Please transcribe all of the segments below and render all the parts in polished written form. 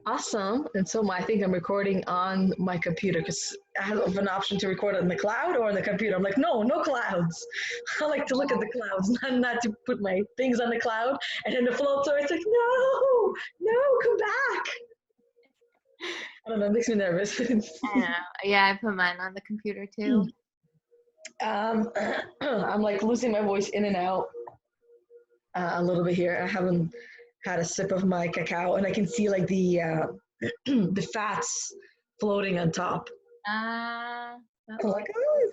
Awesome. And so I think I'm recording on my computer because I have an option to record on the cloud or on the computer. I'm like, no, no clouds. I like to look at the clouds, not to put my things on the cloud. And then the floater, it's like, no, no, come back. I don't know, it makes me nervous. I know. Yeah, I put mine on the computer too. I'm like losing my voice in and out a little bit here. I haven't had a sip of my cacao, and I can see like the the fats floating on top. I'm like, oh.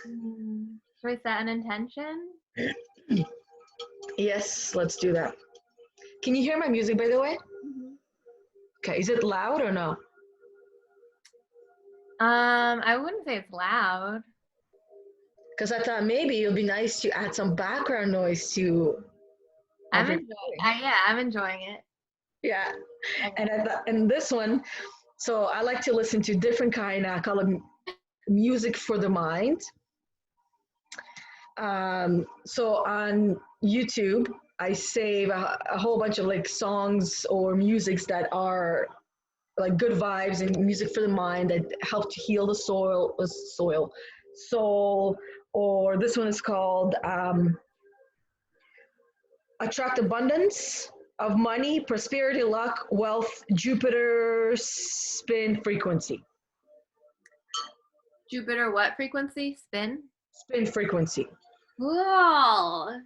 Should we set an intention? Yes, let's do that. Can you hear my music, by the way? Okay, is it loud or no? I wouldn't say it's loud. Because I thought maybe it would be nice to add some background noise to. I'm enjoying it. Yeah, and this one, so I like to listen to different kind. I call it music for the mind. So on YouTube, I save a whole bunch of like songs or musics that are like good vibes and music for the mind that help to heal the soul. Or this one is called Attract Abundance of Money, Prosperity, Luck, Wealth, Jupiter Spin Frequency. Jupiter what frequency? Spin? Spin frequency. Cool.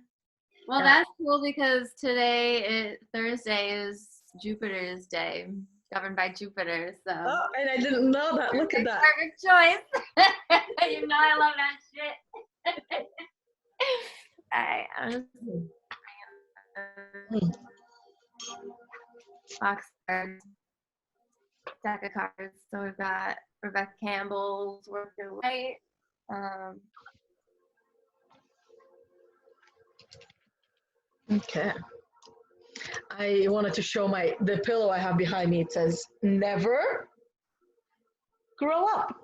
Well, that's cool because Thursday is Jupiter's day, governed by Jupiter. So. Oh, and I didn't know that. Look at that. Perfect choice. You know I love that shit. All right, I'm just box cards, deck of cards. So we've got Rebecca Campbell's Work Your Way. Okay. I wanted to show the pillow I have behind me. It says, never grow up.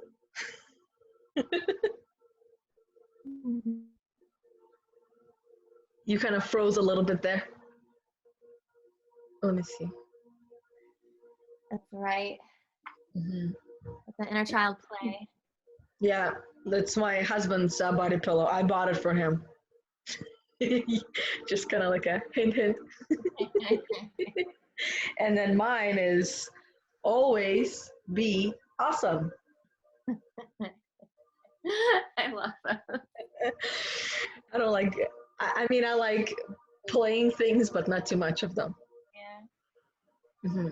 You kind of froze a little bit there. Let me see. That's right. That's an inner child play. Yeah, that's my husband's body pillow. I bought it for him. Just kind of like a hint, hint. And then mine is always be awesome. I love that. I don't like, I mean, I like playing things, but not too much of them. Yeah. All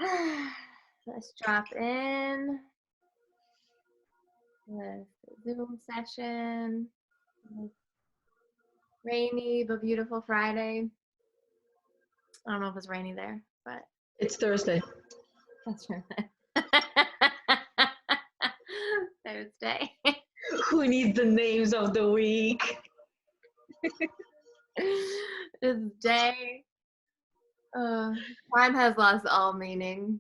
right. Let's drop in the Zoom session. Rainy but beautiful Friday. I don't know if it's rainy there, but it's Thursday. That's right. Thursday. Who needs the names of the week? This day. Time has lost all meaning.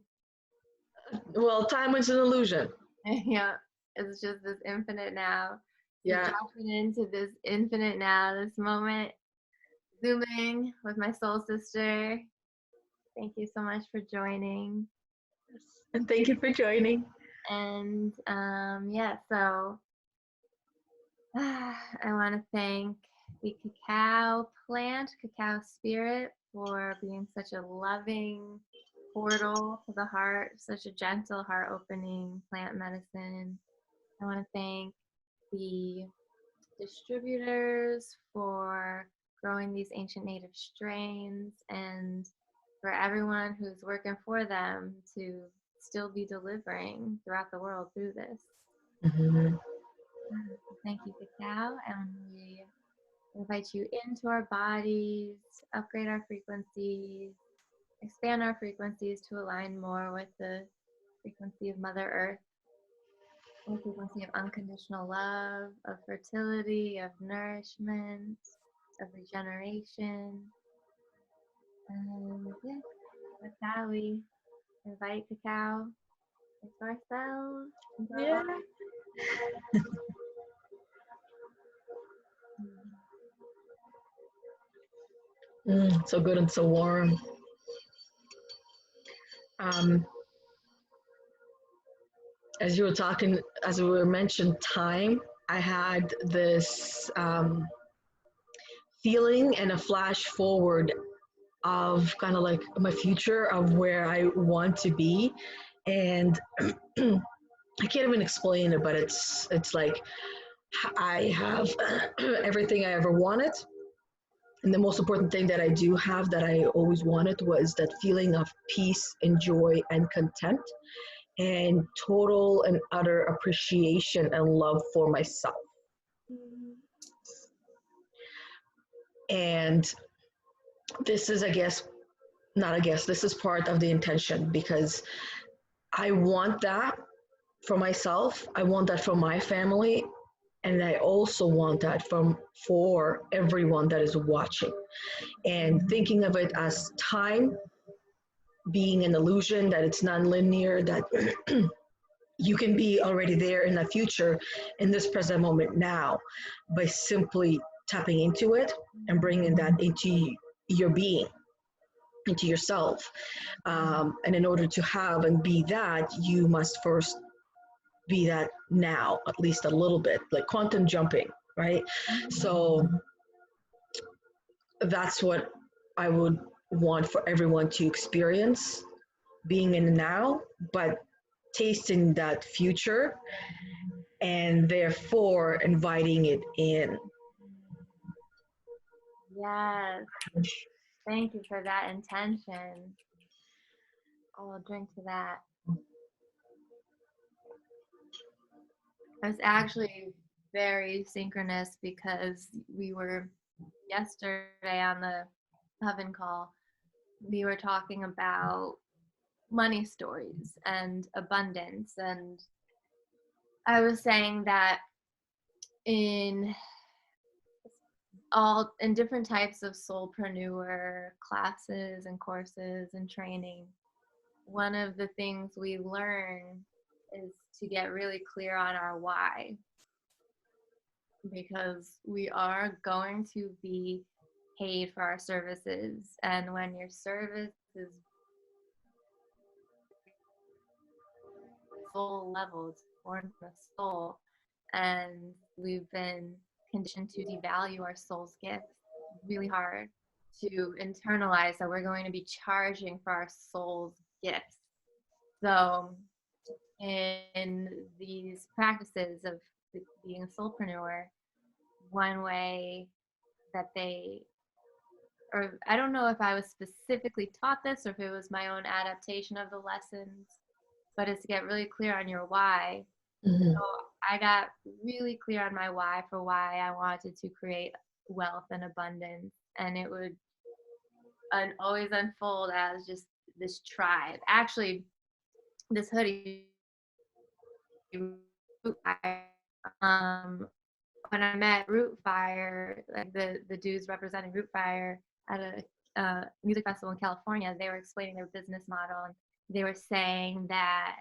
Well, time is an illusion. Yeah, it's just this infinite now. Yeah. Dropping into this infinite now, this moment. Zooming with my soul sister. Thank you so much for joining. And thank you for joining. And so I want to thank the cacao plant, cacao spirit, for being such a loving portal to the heart, such a gentle heart opening plant medicine. I want to thank the distributors for growing these ancient native strains, and for everyone who's working for them to still be delivering throughout the world through this. Thank you, cacao, and we invite you into our bodies, upgrade our frequencies, expand our frequencies to align more with the frequency of Mother Earth, the frequency of unconditional love, of fertility, of nourishment, of regeneration. And with that, we invite cacao into ourselves. Yeah. So good and so warm. Um, as you were talking, as we were mentioned time, I had this feeling and a flash forward of kind of like my future of where I want to be. And I can't even explain it, but it's like I have everything I ever wanted. And the most important thing that I do have that I always wanted was that feeling of peace and joy and content and total and utter appreciation and love for myself. And this is, I guess, not I guess, this is part of the intention because I want that for myself. I want that for my family. And I also want that for everyone that is watching. And thinking of it as time being an illusion, that it's non-linear, that you can be already there in the future in this present moment now by simply tapping into it and bringing that into your being, into yourself. And in order to have and be that, you must first be that now, at least a little bit, like quantum jumping, right? So that's what I would want for everyone to experience, being in the now, but tasting that future and therefore inviting it in. Yes. Thank you for that intention. I'll drink to that. It was actually very synchronous because we were yesterday on the Heaven call. We were talking about money stories and abundance, and I was saying that in different types of soulpreneur classes and courses and training, one of the things we learn is to get really clear on our why, because we are going to be paid for our services, and when your service is soul levels or the soul, and we've been conditioned to devalue our soul's gifts, really hard to internalize that we're going to be charging for our soul's gifts. So in these practices of being a soulpreneur, one way that or I don't know if I was specifically taught this or if it was my own adaptation of the lessons, but it's to get really clear on your why. Mm-hmm. So I got really clear on my why for why I wanted to create wealth and abundance, and it would always unfold as just this tribe. Actually, this hoodie, when I met Root Fire, like the dudes representing Root Fire at a music festival in California, they were explaining their business model, and they were saying that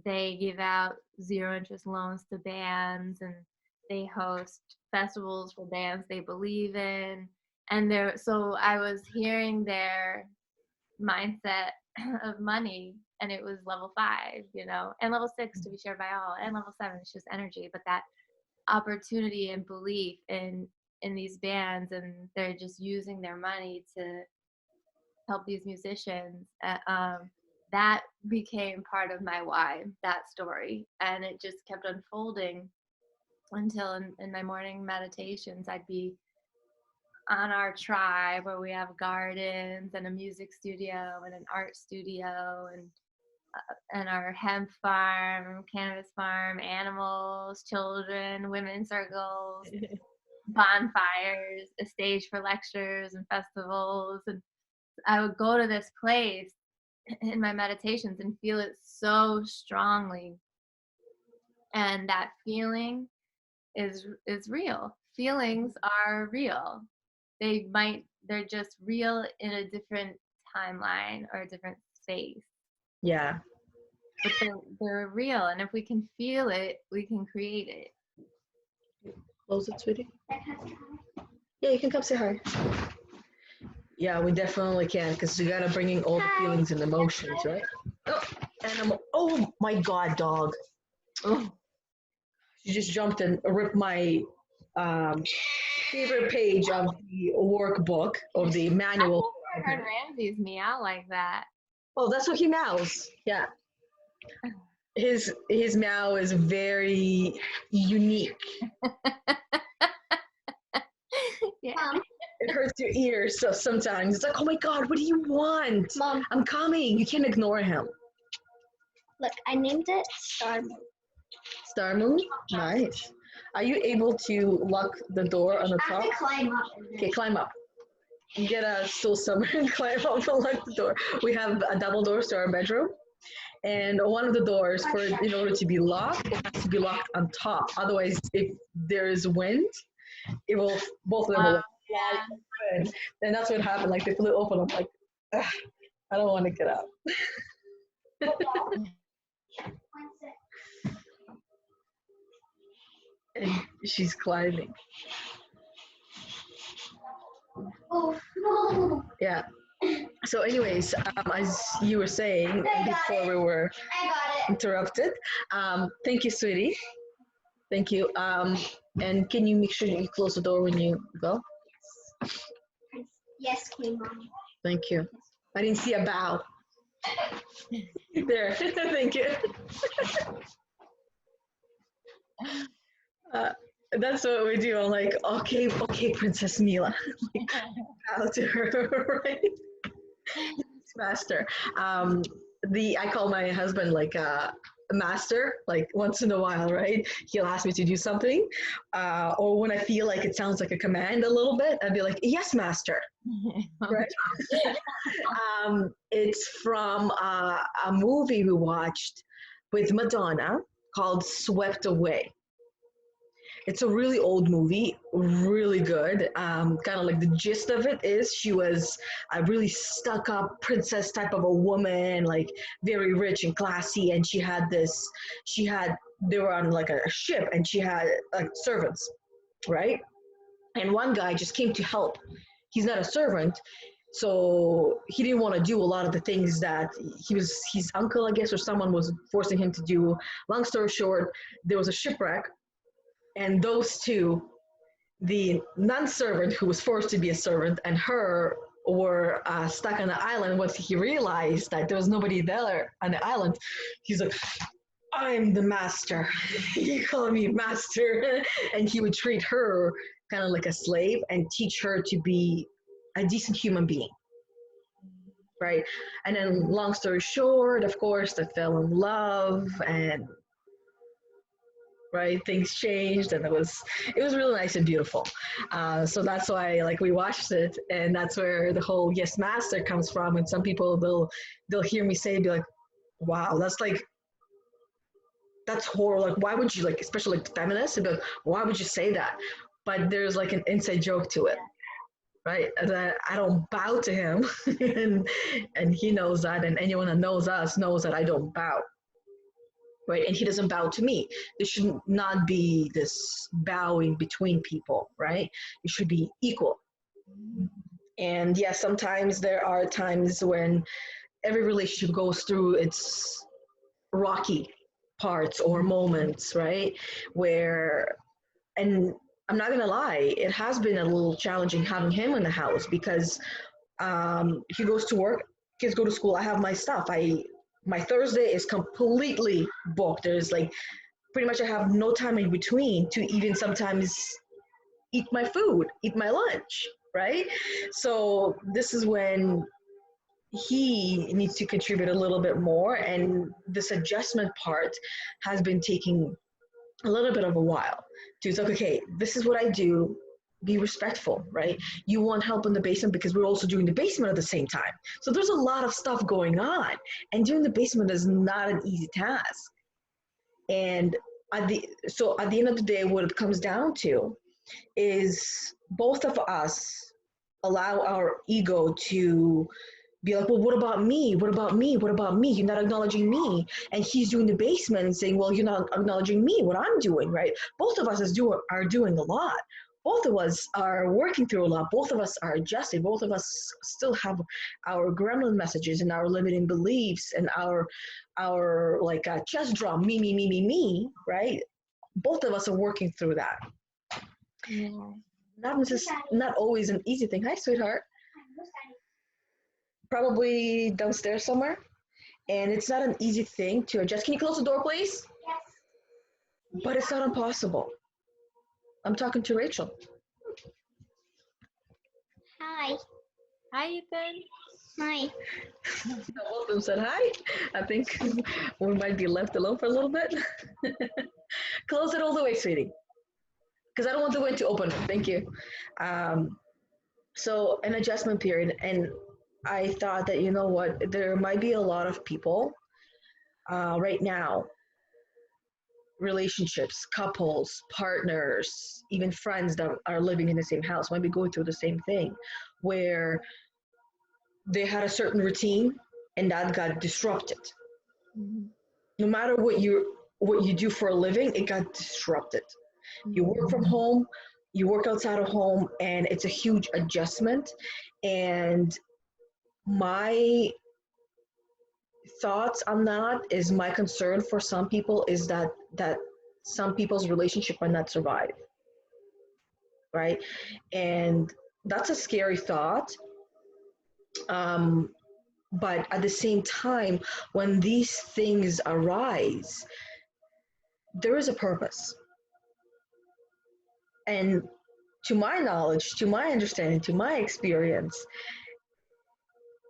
they give out zero interest loans to bands, and they host festivals for bands they believe in. And so I was hearing their mindset of money, and it was level 5, and level 6 to be shared by all, and level 7 is just energy. But that opportunity and belief in these bands, and they're just using their money to help these musicians, that became part of my why, that story. And it just kept unfolding until in my morning meditations, I'd be on our tribe where we have gardens and a music studio and an art studio and our hemp farm, cannabis farm, animals, children, women's circles, bonfires, a stage for lectures and festivals. And I would go to this place in my meditations and feel it so strongly. And that feeling is real. Feelings are real. They're just real in a different timeline or a different space. Yeah. But they're real, and if we can feel it, we can create it. Close it, sweetie. Yeah, you can come say hi. Yeah, we definitely can, because we gotta bring in all the feelings and emotions, right? Oh, and oh my God, dog. Oh, she just jumped and ripped my um, favorite page of the workbook of the I manual. never heard Ramses meow like that. Oh, that's what he meows. Yeah. His meow is very unique. Yeah. It hurts your ears so sometimes. It's like, oh my God, what do you want? Mom, I'm coming. You can't ignore him. look, I named it Star Moon. Star Moon? Nice. Are you able to lock the door on the I have top? to climb up. Okay, climb up. Get a stool somewhere and climb up and lock the door. We have a double doors to our bedroom. And one of the doors, in order to be locked, it has to be locked on top. Otherwise, if there is wind, it will, both of them will fly open. And that's what happened. Like, they flew open. I'm like, ugh, I don't want to get up. And she's climbing. Oh, no. Yeah. So anyways, as you were saying before we were I got it. interrupted, thank you, sweetie. Thank you. And can you make sure you close the door when you go? Yes, Queen Mom. Thank you. I didn't see a bow. There. Thank you. That's what we do. I'm like, okay, Princess Mila. Like, bow to her, right? Master. I call my husband like a master, like once in a while, right? He'll ask me to do something, or when I feel like it sounds like a command a little bit, I'd be like, yes, master. Right? It's from a movie we watched with Madonna called Swept Away. It's a really old movie, really good. Kind of like the gist of it is she was a really stuck up princess type of a woman, like very rich and classy. And they were on like a ship and she had like servants, right? And one guy just came to help. He's not a servant. So he didn't want to do a lot of the things that his uncle, I guess, or someone was forcing him to do. Long story short, there was a shipwreck. And those two, the non-servant who was forced to be a servant and her were stuck on the island. Once he realized that there was nobody there on the island, he's like, I'm the master. You call me master. And he would treat her kind of like a slave and teach her to be a decent human being. Right? And then long story short, of course, they fell in love and right, things changed and it was really nice and beautiful. So that's why like we watched it, and that's where the whole yes master comes from. And some people they'll hear me say, be like, wow, that's horrible. Like, why would you, like, especially like feminists, and be like, why would you say that? But there's like an inside joke to it, right? That I don't bow to him, and he knows that, and anyone that knows us knows that I don't bow. Right, and he doesn't bow to me. There should not be this bowing between people, right? It should be equal. And yes, sometimes there are times when every relationship goes through its rocky parts or moments, right? And I'm not gonna lie, it has been a little challenging having him in the house because he goes to work, kids go to school, I have my stuff. My Thursday is completely booked. There's like pretty much I have no time in between to even sometimes eat my food, eat my lunch, right? So this is when he needs to contribute a little bit more, and this adjustment part has been taking a little bit of a while. To it's like, okay, this is what I do. Be respectful, right? You want help in the basement because we're also doing the basement at the same time. So there's a lot of stuff going on, and doing the basement is not an easy task. And at the end of the day, what it comes down to is both of us allow our ego to be like, well, what about me? What about me? What about me? You're not acknowledging me. And he's doing the basement and saying, well, you're not acknowledging me, what I'm doing, right? Both of us are doing a lot. both of us are working through a lot. Both of us are adjusting. Both of us still have our gremlin messages and our limiting beliefs and our like chest drum, me, right? Both of us are working through that. Yeah. Not always an easy thing. Hi, sweetheart. Probably downstairs somewhere. And it's not an easy thing to adjust. Can you close the door, please? But it's not impossible. I'm talking to Rachel. Hi. Hi, Ethan. Hi. Both of them said hi. I think we might be left alone for a little bit. Close it all the way, sweetie. Because I don't want the wind to open. Thank you. So an adjustment period. And I thought that, you know what, there might be a lot of people right now, relationships, couples, partners, even friends that are living in the same house might be going through the same thing where they had a certain routine and that got disrupted. Mm-hmm. No matter what you do for a living, it got disrupted. You work from home, you work outside of home, and it's a huge adjustment. And my thoughts on that is my concern for some people is that some people's relationship might not survive, right? And that's a scary thought. But at the same time, when these things arise, there is a purpose. And to my knowledge, to my understanding, to my experience,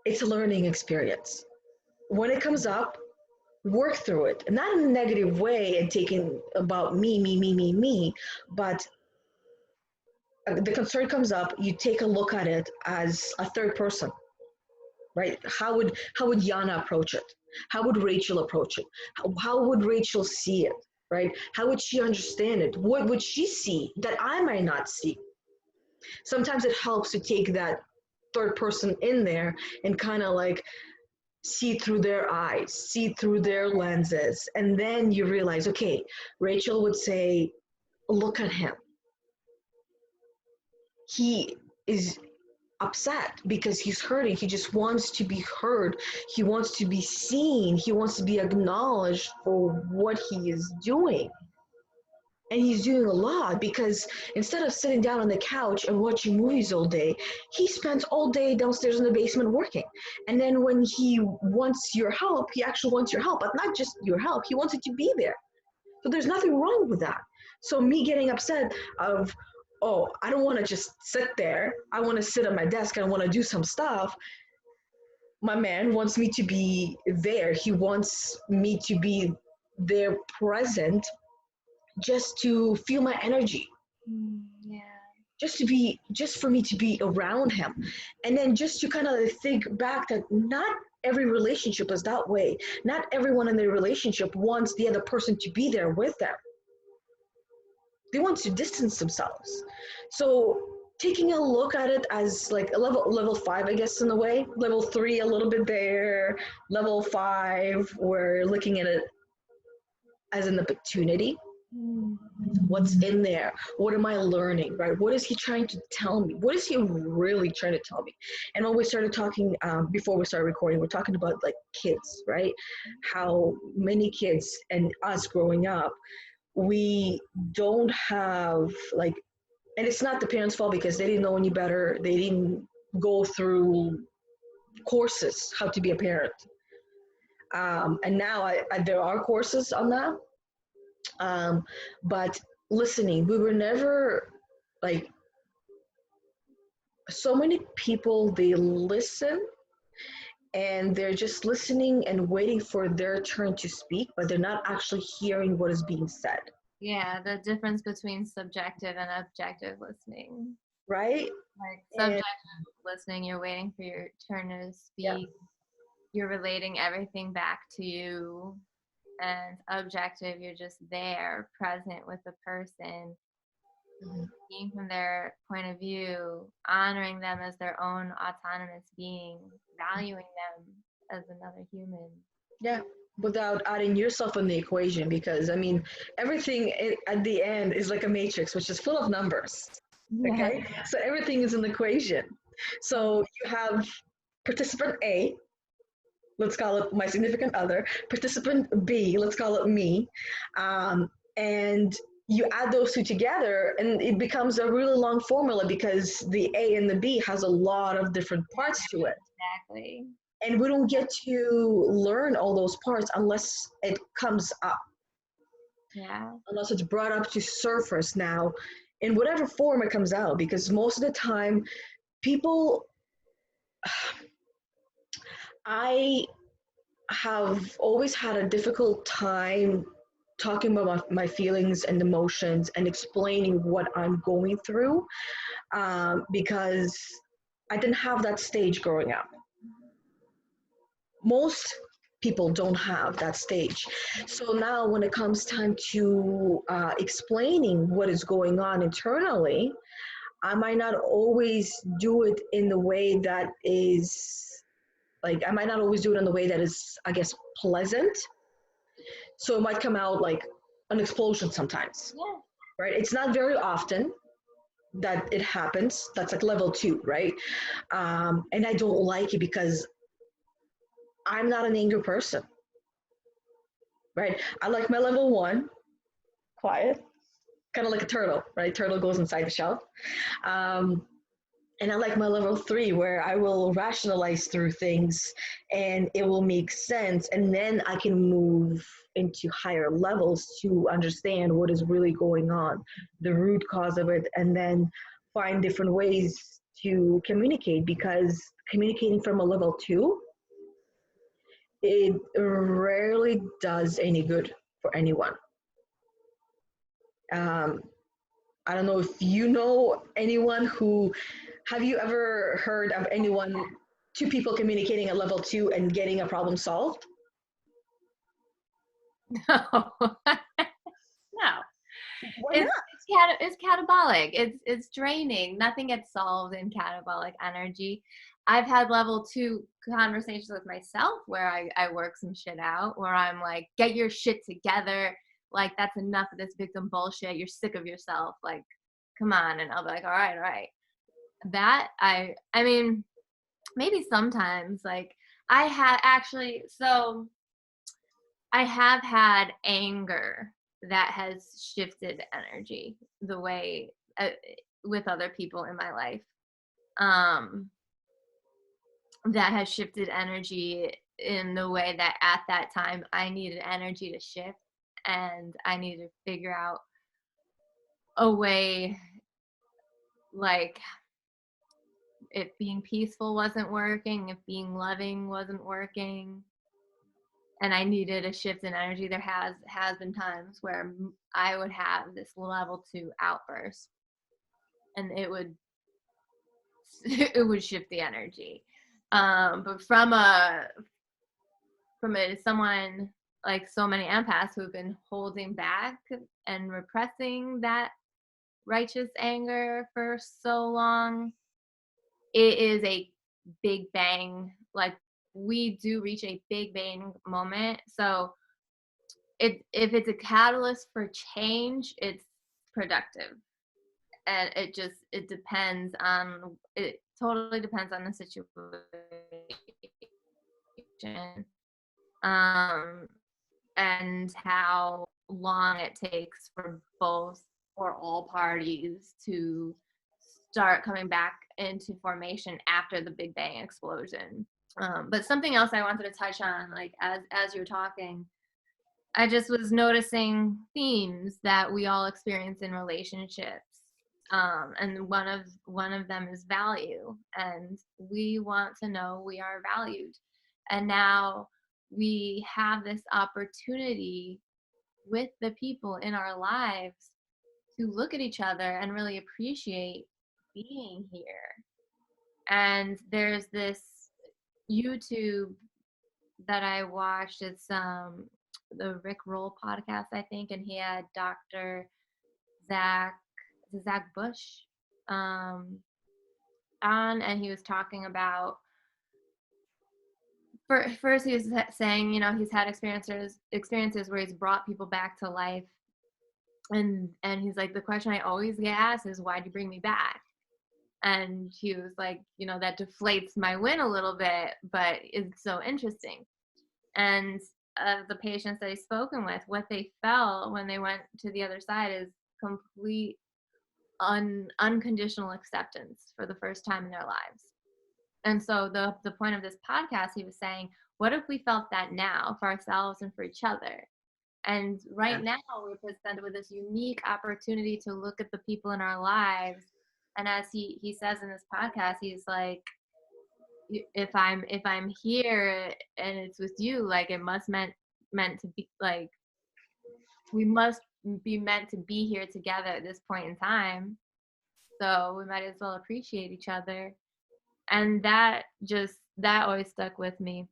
it's a learning experience. When it comes up, work through it, and not in a negative way and taking about me, but the concern comes up, you take a look at it as a third person, right? How would Yana approach it? How would Rachel approach it? How would Rachel see it, right? How would she understand it? What would she see that I might not see? Sometimes it helps to take that third person in there and kind of like see through their eyes, see through their lenses. And then you realize, okay, Rachel would say, look at him. He is upset because he's hurting. He just wants to be heard. He wants to be seen. He wants to be acknowledged for what he is doing. And he's doing a lot because instead of sitting down on the couch and watching movies all day, he spends all day downstairs in the basement working. And then when he wants your help, he actually wants your help, but not just your help, he wants it to be there. So there's nothing wrong with that. So me getting upset of, oh, I don't want to just sit there. I want to sit at my desk and I want to do some stuff. My man wants me to be there. He wants me to be there present just to feel my energy. Yeah. Just for me to be around him. And then just to kind of think back that not every relationship is that way. Not everyone in their relationship wants the other person to be there with them. They want to distance themselves. So taking a look at it as like a level 5, I guess, in a way, level 3 a little bit there, level 5 we're looking at it as an opportunity. What's in there? What am I learning, right? What is he trying to tell me? What is he really trying to tell me? And when we started talking, before we started recording, we're talking about like kids, right? How many kids and us growing up, we don't have like, and it's not the parents' fault because they didn't know any better. They didn't go through courses how to be a parent. And now there are courses on that. But listening, we were never like, so many people, they listen and they're just listening and waiting for their turn to speak, but they're not actually hearing what is being said. Yeah, the difference between subjective and objective listening. Right? Like subjective listening, you're waiting for your turn to speak. Yeah. You're relating everything back to you. And objective, you're just there, present with the person, being from their point of view, honoring them as their own autonomous being, valuing them as another human. Yeah, without adding yourself in the equation, because I mean, everything at the end is like a matrix, which is full of numbers. Yeah. Okay, so everything is an equation. So you have participant A, let's call it my significant other, participant B, let's call it me, and you add those two together and it becomes a really long formula because the A and the B has a lot of different parts to it. Exactly. And we don't get to learn all those parts unless it comes up, Yeah. unless it's brought up to surface now in whatever form it comes out. Because most of the time, people, I have always had a difficult time talking about my feelings and emotions and explaining what I'm going through because I didn't have that stage growing up. Most people don't have that stage. So now, when it comes time to explaining what is going on internally, I might not always do it in the way that is like, I might not always do it in the way that is, I guess, pleasant. So it might come out like an explosion sometimes, Yeah. right? It's not very often that it happens. That's like level 2, right? And I don't like it because I'm not an angry person, right? I like my level 1, quiet, kind of like a turtle, right? Turtle goes inside the shell. Um, and I like my level 3 where I will rationalize through things and it will make sense. And then I can move into higher levels to understand what is really going on, the root cause of it, and then find different ways to communicate because communicating from a level 2, it rarely does any good for anyone. Um, I don't know if you know anyone who, have you ever heard of anyone, two people communicating at level 2 and getting a problem solved? No. No. Why It's not? it's catabolic. It's draining. Nothing gets solved in catabolic energy. I've had level 2 conversations with myself where I work some shit out, where I'm like, get your shit together. Like, that's enough of this victim bullshit. You're sick of yourself. Like, come on. And I'll be like, all right, all right. That I mean, maybe sometimes, like, I had actually, so I have had anger that has shifted energy the way with other people in my life. Um, that has shifted energy in the way that at that time I needed energy to shift and I needed to figure out a way, like, if being peaceful wasn't working, if being loving wasn't working, and I needed a shift in energy. There has been times where I would have this level 2 outburst, and it would it would shift the energy. But from a someone like so many empaths who've been holding back and repressing that righteous anger for so long, it is a big bang. Like, we do reach a big bang moment. So if it's a catalyst for change, it's productive. And it totally depends on the situation. Um and how long it takes for both or all parties to start coming back into formation after the Big Bang explosion. But something else I wanted to touch on, like, as you're talking, I just was noticing themes that we all experience in relationships. And one of them is value, and we want to know we are valued. And now we have this opportunity with the people in our lives to look at each other and really appreciate being here. And there's this YouTube that I watched. It's the Rick Roll podcast, I think, and he had Dr. Zach Zach Bush um, on, and he was talking about. First, he was saying, he's had experiences where he's brought people back to life, And he's like, the question I always get asked is, why'd you bring me back? And he was like, you know, that deflates my win a little bit, but it's so interesting. And the patients that I've spoken with, what they felt when they went to the other side is complete unconditional acceptance for the first time in their lives. And so the point of this podcast, he was saying, what if we felt that now for ourselves and for each other? And right now we're presented with this unique opportunity to look at the people in our lives. And as he says in this podcast, he's like, if I'm here and it's with you, like it must meant to be, like we must be meant to be here together at this point in time. So we might as well appreciate each other. And that always stuck with me.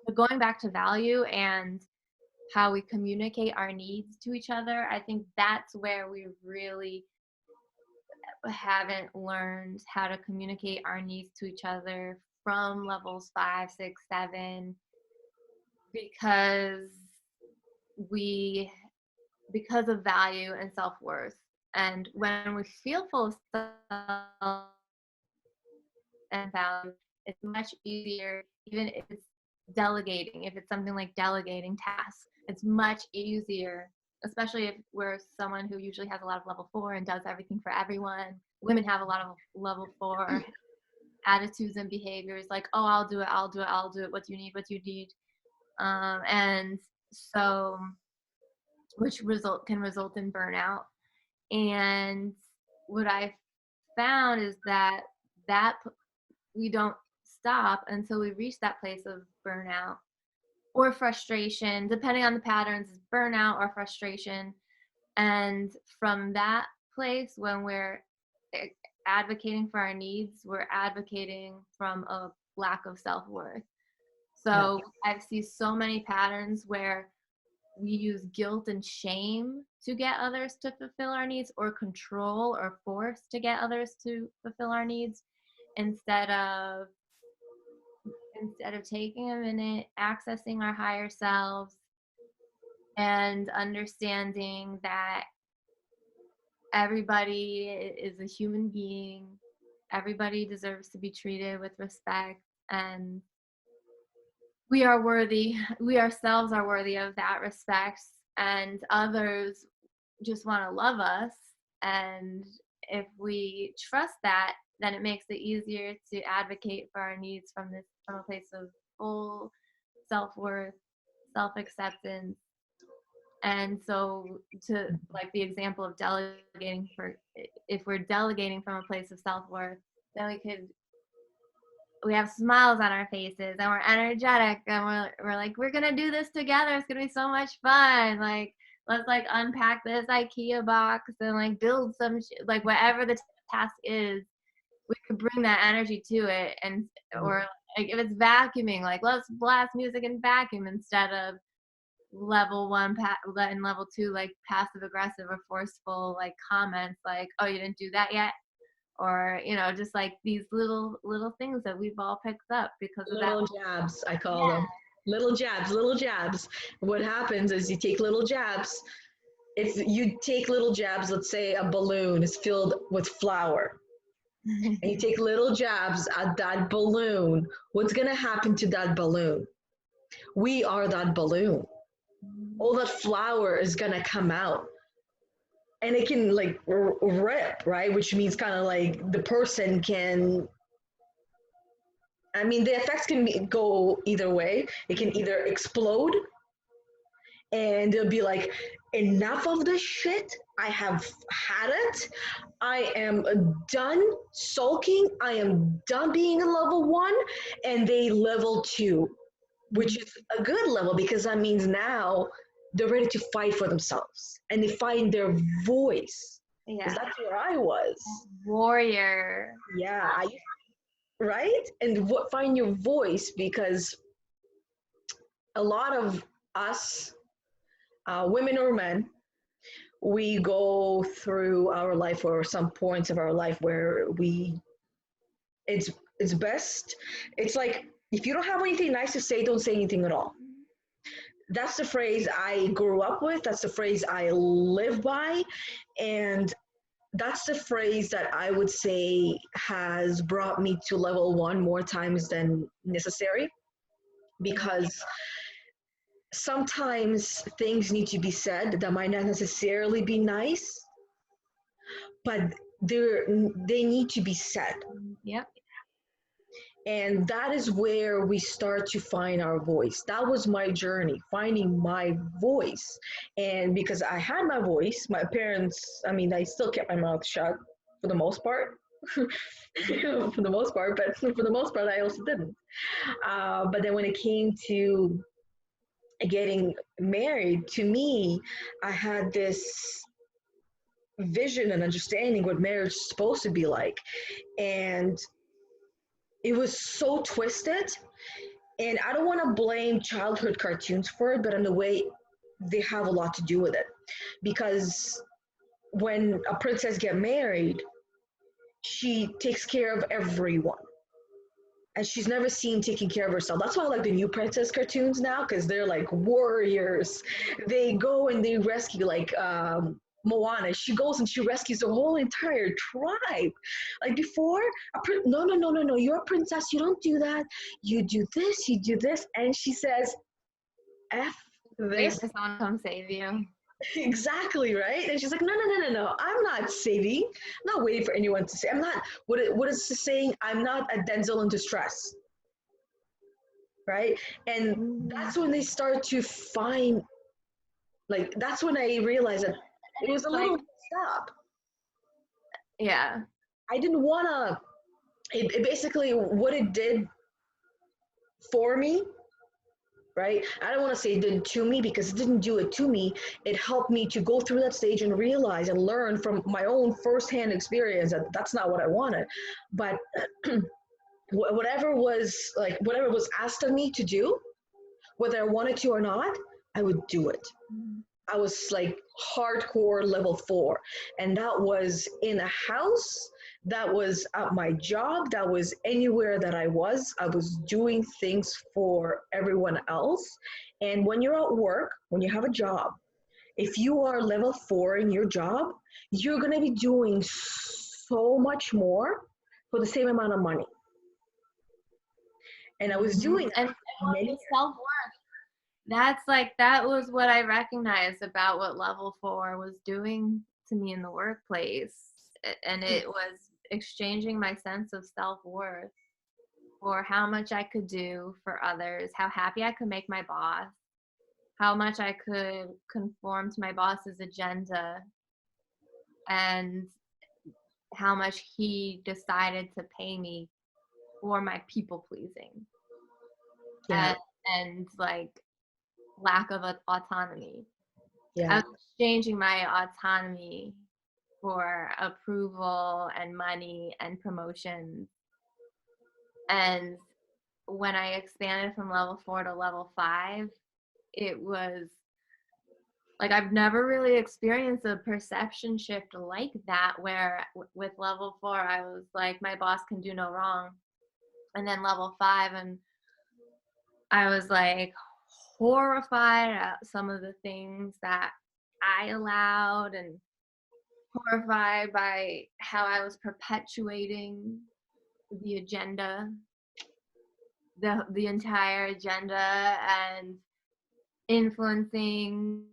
But going back to value and how we communicate our needs to each other, I think that's where we really haven't learned how to communicate our needs to each other from levels 5, 6, 7, because of value and self-worth. And when we feel full of self and value, it's much easier, even if it's delegating, if it's something like delegating tasks, it's much easier, especially if we're someone who usually has a lot of level 4 and does everything for everyone. Women have a lot of level 4 attitudes and behaviors, like, oh, I'll do it, what do you need, and so, which can result in burnout. And what I found is that we don't stop until we reach that place of burnout or frustration, depending on the patterns, burnout or frustration. And from that place, when we're advocating for our needs, we're advocating from a lack of self-worth. So I've seen so many patterns where we use guilt and shame to get others to fulfill our needs, or control or force to get others to fulfill our needs, instead of taking a minute, accessing our higher selves, and understanding that everybody is a human being, everybody deserves to be treated with respect, and we ourselves are worthy of that respect, and others just want to love us. And if we trust that, then it makes it easier to advocate for our needs from a place of full self-worth, self-acceptance. And so, to like the example of delegating, if we're delegating from a place of self-worth, then we have smiles on our faces and we're energetic, and we're like, we're gonna do this together, it's gonna be so much fun, like let's like unpack this IKEA box and like build some like whatever the task is, we could bring that energy to it. And or like if it's vacuuming, like let's blast music and vacuum, instead of level 1 and level 2 like passive aggressive or forceful like comments like, oh, you didn't do that yet, or just like these little things that we've all picked up because of little that. jabs, I call them. Little jabs. What happens is you take little jabs. If you take little jabs, let's say a balloon is filled with flour, and you take little jabs at that balloon, what's going to happen to that balloon? We are that balloon. All that flour is going to come out, and it can like rip, right? Which means kind of like the person can, I mean, the effects can go either way. It can either explode and it'll be like, enough of this shit. I have had it. I am done sulking. I am done being a level 1. And they level 2, which is a good level, because that means now they're ready to fight for themselves and they find their voice. Because that's where I was. Warrior. Yeah. Right? And find your voice, because a lot of us, women or men, we go through our life, or some points of our life where it's best. It's like, if you don't have anything nice to say, don't say anything at all. that's the phrase I grew up with. That's the phrase I live by. And that's the phrase that I would say has brought me to level one more times than necessary, because sometimes things need to be said that might not necessarily be nice, but they need to be said. Yep. And that is where we start to find our voice. That was my journey, finding my voice. And because I had my voice, my parents, I mean, I still kept my mouth shut for the most part. For the most part, but for the most part, I also didn't. But then when it came to getting married, to me, I had this vision and understanding what marriage is supposed to be like. And it was so twisted. And I don't want to blame childhood cartoons for it, but in a way, they have a lot to do with it. Because when a princess get married, she takes care of everyone. And she's never seen taking care of herself. That's why I like the new princess cartoons now, because they're like warriors. They go and they rescue, like Moana. She goes and she rescues the whole entire tribe. Like before, no, no, no, no, no. You're a princess. You don't do that. You do this. You do this. And she says, "F Wait this." for someone to come save you. Exactly, right? And she's like, no, no, no, no, no. I'm not saving. I'm not waiting for anyone to say. I'm not. What is the saying? I'm not a Denzel in distress, right? And Mm. that's when they start to find, like, that's when I realized that it was a Like, little stop. yeah. I didn't want to. It basically, what it did for me, right? I don't want to say it did to me, because it didn't do it to me. It helped me to go through that stage and realize and learn from my own firsthand experience that that's not what I wanted. But whatever was asked of me to do, whether I wanted to or not, I would do it. Mhm. I was like hardcore level 4. And that was in a house, that was at my job, that was anywhere that I was. I was doing things for everyone else. And when you're at work, when you have a job, if you are level 4 in your job, you're going to be doing so much more for the same amount of money. And I was doing And that for many the years. self-worth. That was what I recognized about what level 4 was doing to me in the workplace. And it was exchanging my sense of self-worth for how much I could do for others, how happy I could make my boss, how much I could conform to my boss's agenda, and how much he decided to pay me for my people pleasing. Yeah, And like lack of autonomy. I yeah, was exchanging my autonomy for approval and money and promotions. And when I expanded from level 4 to level 5, it was like I've never really experienced a perception shift like that, where with level 4 I was like, my boss can do no wrong. And then level 5, and I was like horrified at some of the things that I allowed, and horrified by how I was perpetuating the agenda, the entire agenda, and influencing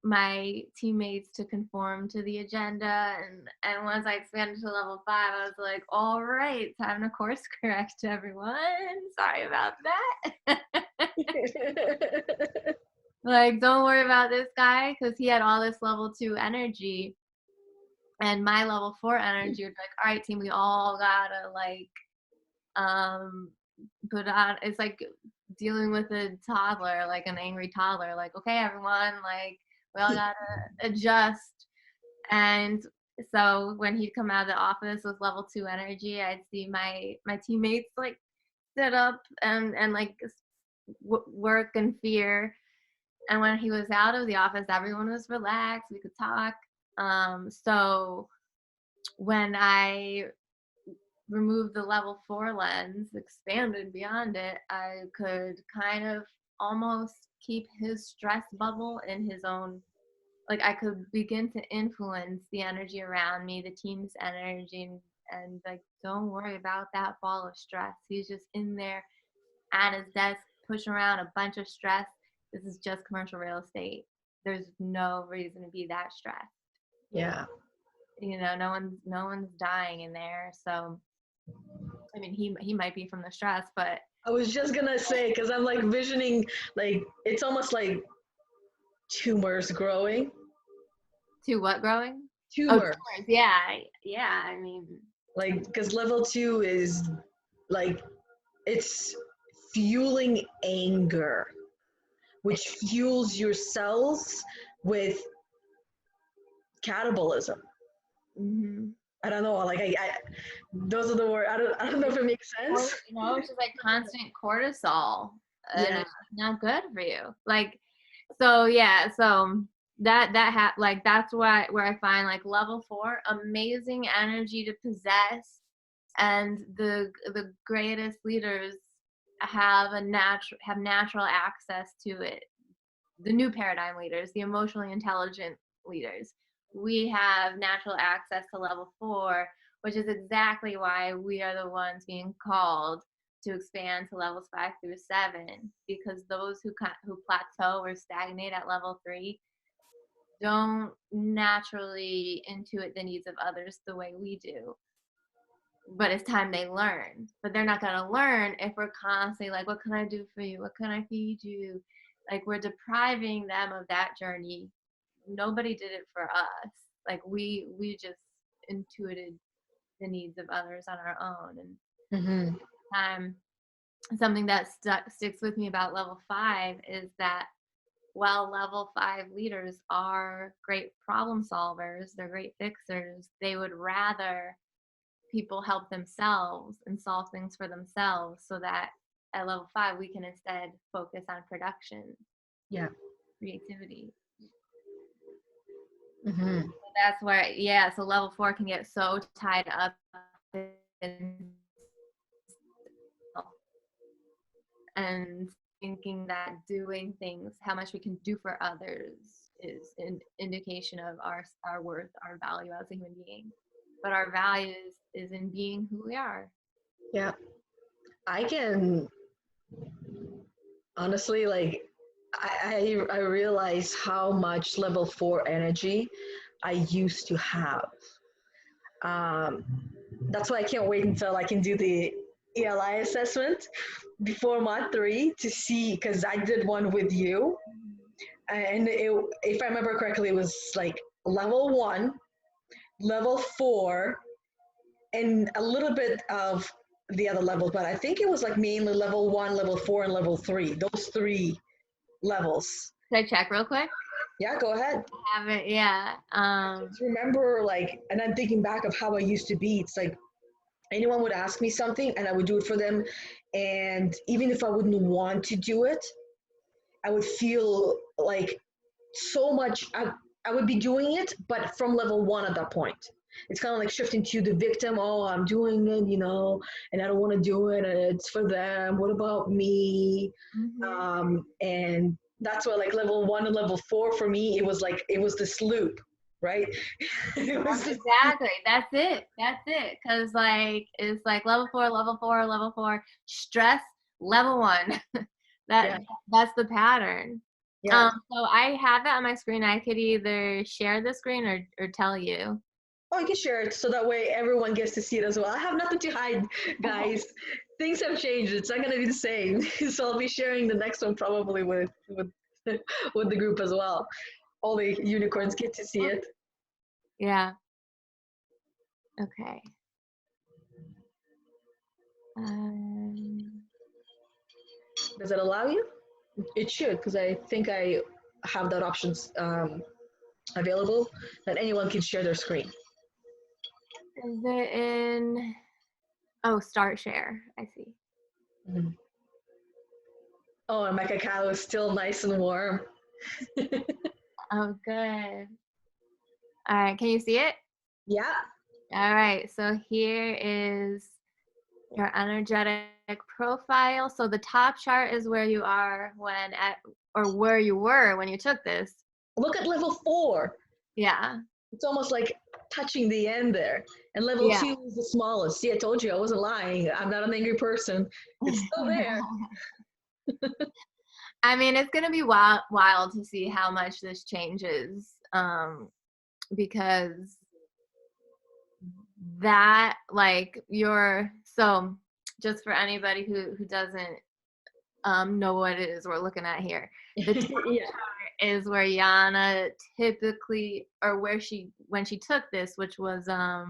my teammates to conform to the agenda. And once I expanded to level 5, I was like, all right, time to course correct, everyone. Sorry about that. Like, don't worry about this guy, because he had all this level 2 energy, and my level 4 energy would be like, all right, team, we all gotta like put on. It's like dealing with a toddler, like an angry toddler. Like, okay, everyone, like we all gotta adjust. And so when he'd come out of the office with level 2 energy, I'd see my teammates like sit up and like work in fear. And when he was out of the office, everyone was relaxed. We could talk. So when I removed the level 4 lens, expanded beyond it, I could kind of almost keep his stress bubble in his own, like I could begin to influence the energy around me, the team's energy, and like, don't worry about that ball of stress. He's just in there at his desk pushing around a bunch of stress. This is just commercial real estate. There's no reason to be that stressed. Yeah. You know, no one's dying in there. So I mean, he might be from the stress, but I was just gonna say, because I'm like visioning, like it's almost like tumors growing. to what growing? Tumors. Oh, tumors. Yeah. I mean, Like, because level 2 is like, it's fueling anger, which fuels your cells with catabolism. mm-hmm. I don't know, like I those are the words. I don't know if it makes sense. You know, it's just like constant cortisol, and Yeah. it's not good for you. Like, so yeah, so like that's where I find like level 4 amazing energy to possess, and the greatest leaders have natural access to it. The new paradigm leaders, the emotionally intelligent leaders, we have natural access to level 4, which is exactly why we are the ones being called to expand to levels 5 through 7, because those who plateau or stagnate at level 3 don't naturally intuit the needs of others the way we do. But it's time they learn. But they're not going to learn if we're constantly like, what can I do for you? What can I feed you? Like, we're depriving them of that journey. Nobody did it for us. Like, we just intuited the needs of others on our own. And something that sticks with me about level 5 is that while level 5 leaders are great problem solvers, they're great fixers, they would rather people help themselves and solve things for themselves, so that at level 5 we can instead focus on production, creativity. Mm-hmm. So that's where, so level 4 can get so tied up in and thinking that doing things, how much we can do for others, is an indication of our worth, our value as a human being. But our value is in being who we are. Yeah. I can honestly, like, I realize how much level 4 energy I used to have. Um, that's why I can't wait until I can do the ELI assessment before mod 3 to see, because I did one with you. And if I remember correctly, it was like level 1, level 4, and a little bit of the other levels, but I think it was like mainly level 1, level 4, and level 3. Those 3 levels. Can I check real quick? Yeah, go ahead. I have it, yeah. I just remember, like, and I'm thinking back of how I used to be. It's like anyone would ask me something and I would do it for them. And even if I wouldn't want to do it, I would feel like so much, I would be doing it, but from level 1 at that point. It's kind of like shifting to the victim. Oh, I'm doing it, and I don't want to do it. And it's for them. What about me? And that's why, like, level 1 and level 4 for me, it was this loop, right? Exactly. That's it. Because like it's like level 4, level 4, level 4. Stress, level 1. That's the pattern. Yeah. So I have that on my screen. I could either share the screen or tell you. Oh, you can share it so that way everyone gets to see it as well. I have nothing to hide, guys. Things have changed. It's not going to be the same. So I'll be sharing the next one probably with the group as well. All the unicorns get to see it. Yeah. Okay. Does it allow you? It should, because I think I have that options available that anyone can share their screen. Is it in? Oh, start share. I see. Mm-hmm. Oh, and my cacao is still nice and warm. Oh, good. All right. Can you see it? Yeah. All right. So here is your energetic profile. So the top chart is where you are or where you were when you took this. Look at level 4. Yeah. It's almost like touching the end there. And level Yeah. 2 is the smallest. See, I told you I wasn't lying. I'm not an angry person. It's still there. I mean, it's going to be wild to see how much this changes, because that, like, so just for anybody who doesn't know what it is we're looking at here, the top chart is where Yana typically, or when she took this, which was I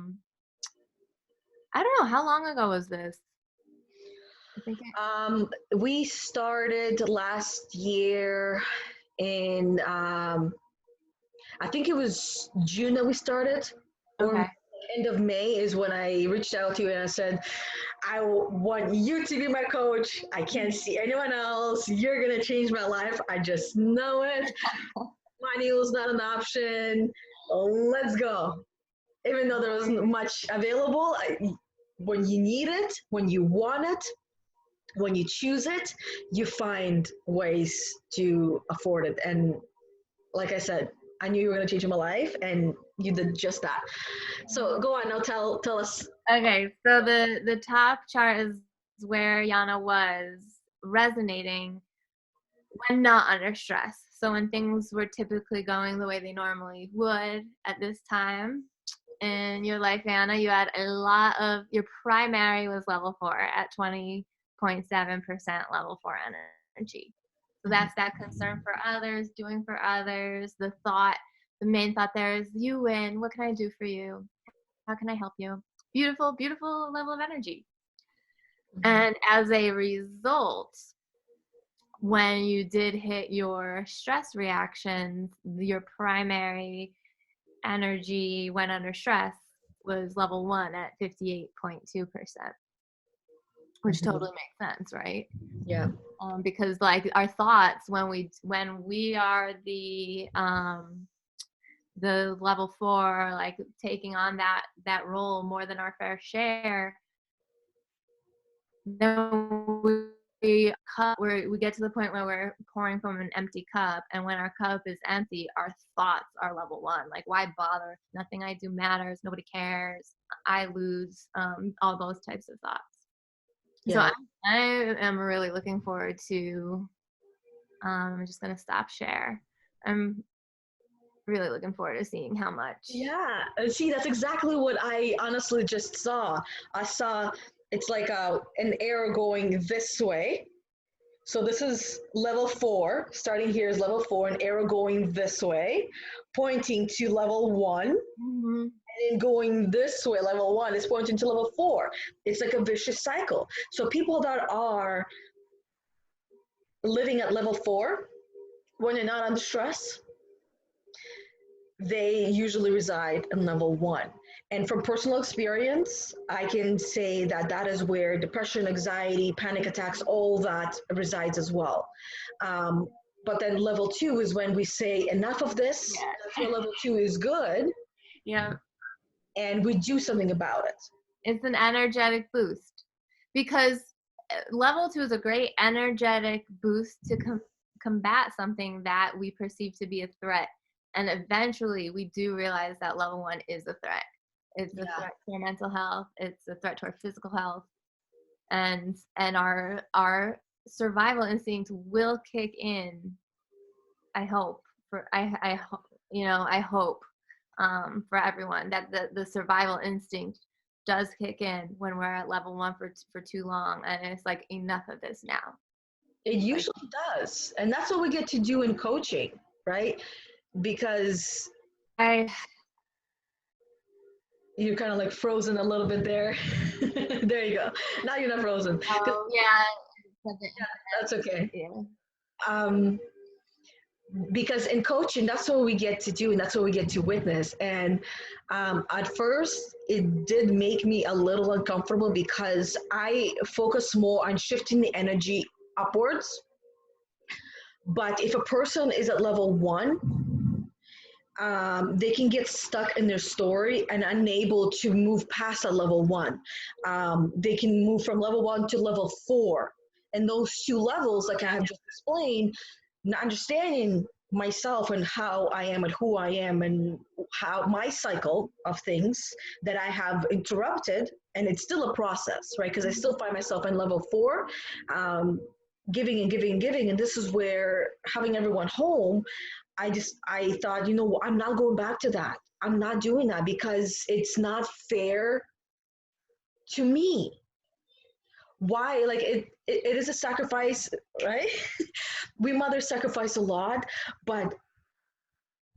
don't know, how long ago was this? I think we started last year in I think it was June that we started, or okay. end of May is when I reached out to you and I said, I want you to be my coach. I can't see anyone else. You're going to change my life. I just know it. Money was not an option. Let's go. Even though there wasn't much available, when you need it, when you want it, when you choose it, you find ways to afford it. And like I said, I knew you were going to change my life, and you did just that. So go on now. Tell us. Okay, so the top chart is where Yana was resonating when not under stress. So when things were typically going the way they normally would at this time in your life, Yana, you had a lot of, your primary was level 4 at 20.7% level 4 energy. So that's that concern for others, doing for others, the main thought there is, you win, what can I do for you? How can I help you? Beautiful, beautiful level of energy. And as a result, when you did hit your stress reactions, your primary energy when under stress was level 1 at 58.2%, which totally makes sense, right? Yeah. Because like our thoughts, when we are the level 4, like taking on that role more than our fair share, then we get to the point where we're pouring from an empty cup, and when our cup is empty, our thoughts are level 1. Like, why bother? Nothing I do matters. Nobody cares. I lose. All those types of thoughts. Yeah. So I am really looking forward to. I'm just gonna stop share. I'm really looking forward to seeing how much. Yeah. See, that's exactly what I honestly just saw. I saw it's like an arrow going this way. So this is level 4. Starting here is level 4, an arrow going this way, pointing to level 1. Mm-hmm. And then going this way, level 1 is pointing to level 4. It's like a vicious cycle. So people that are living at level 4, when they're not under stress, they usually reside in level 1. And from personal experience, I can say that that is where depression, anxiety, panic attacks, all that resides as well. But then level 2 is when we say enough of this. Yeah. That's where level 2 is good. Yeah. And we do something about it. It's an energetic boost, because level 2 is a great energetic boost to combat something that we perceive to be a threat. And eventually we do realize that level 1 is a threat. It's a threat to our mental health. It's a threat to our physical health. And our survival instinct will kick in. I hope for everyone that the survival instinct does kick in when we're at level 1 for too long, and it's like, enough of this now. It usually does. And that's what we get to do in coaching, right? Because you're kind of like frozen a little bit there. There you go. Now you're not frozen. Yeah, That's okay. Yeah. Because in coaching, that's what we get to do, and that's what we get to witness. And at first, it did make me a little uncomfortable because I focus more on shifting the energy upwards. But if a person is at level 1, they can get stuck in their story and unable to move past that level one. They can move from level one to level four. And those two levels, like I have just explained, not understanding myself and how I am and who I am and how my cycle of things that I have interrupted, and it's still a process, right? Because I still find myself in level four, giving and giving and giving. And this is where having everyone home, I thought, I'm not going back to that. I'm not doing that because it's not fair to me. Why? Like it is a sacrifice, right? We mothers sacrifice a lot, but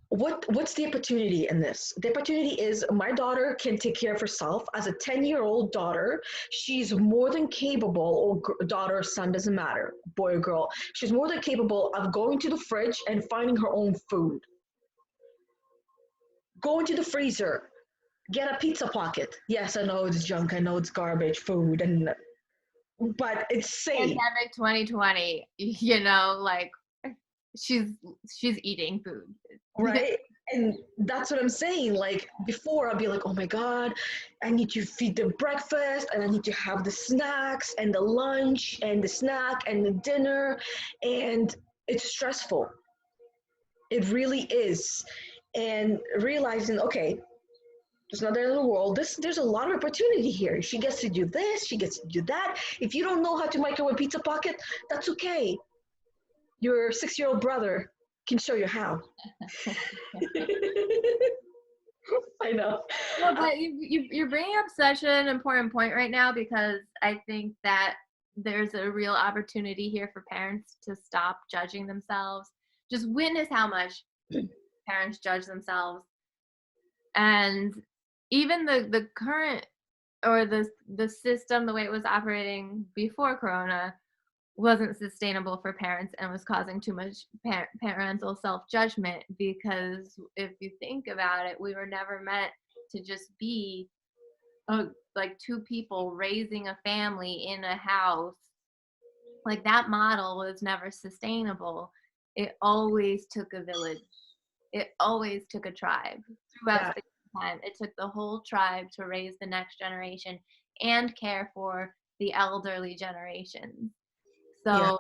what's the opportunity in this? The opportunity is my daughter can take care of herself as a 10-year-old daughter. She's more than capable, or daughter or son, doesn't matter, boy or girl. She's more than capable of going to the fridge and finding her own food. Go into the freezer, get a pizza pocket. Yes, I know it's junk, I know it's garbage food, but it's safe. Pandemic 2020, like she's eating food. Right? And that's what I'm saying. Like before, I'd be like, oh my God, I need to feed them breakfast and I need to have the snacks and the lunch and the snack and the dinner. And it's stressful. It really is. And realizing, okay, there's not the end of the world. There's a lot of opportunity here. She gets to do this, she gets to do that. If you don't know how to microwave pizza pocket, that's okay. Your 6-year-old brother can show you how. I know. No, but you're bringing up such an important point right now, because I think that there's a real opportunity here for parents to stop judging themselves. Just witness how much parents judge themselves. And even the current, or the system, the way it was operating before Corona, wasn't sustainable for parents and was causing too much parental self-judgment. Because if you think about it, we were never meant to just be like two people raising a family in a house. Like that model was never sustainable. It always took a village. It always took a tribe. Throughout the time, it took the whole tribe to raise the next generation and care for the elderly generations. So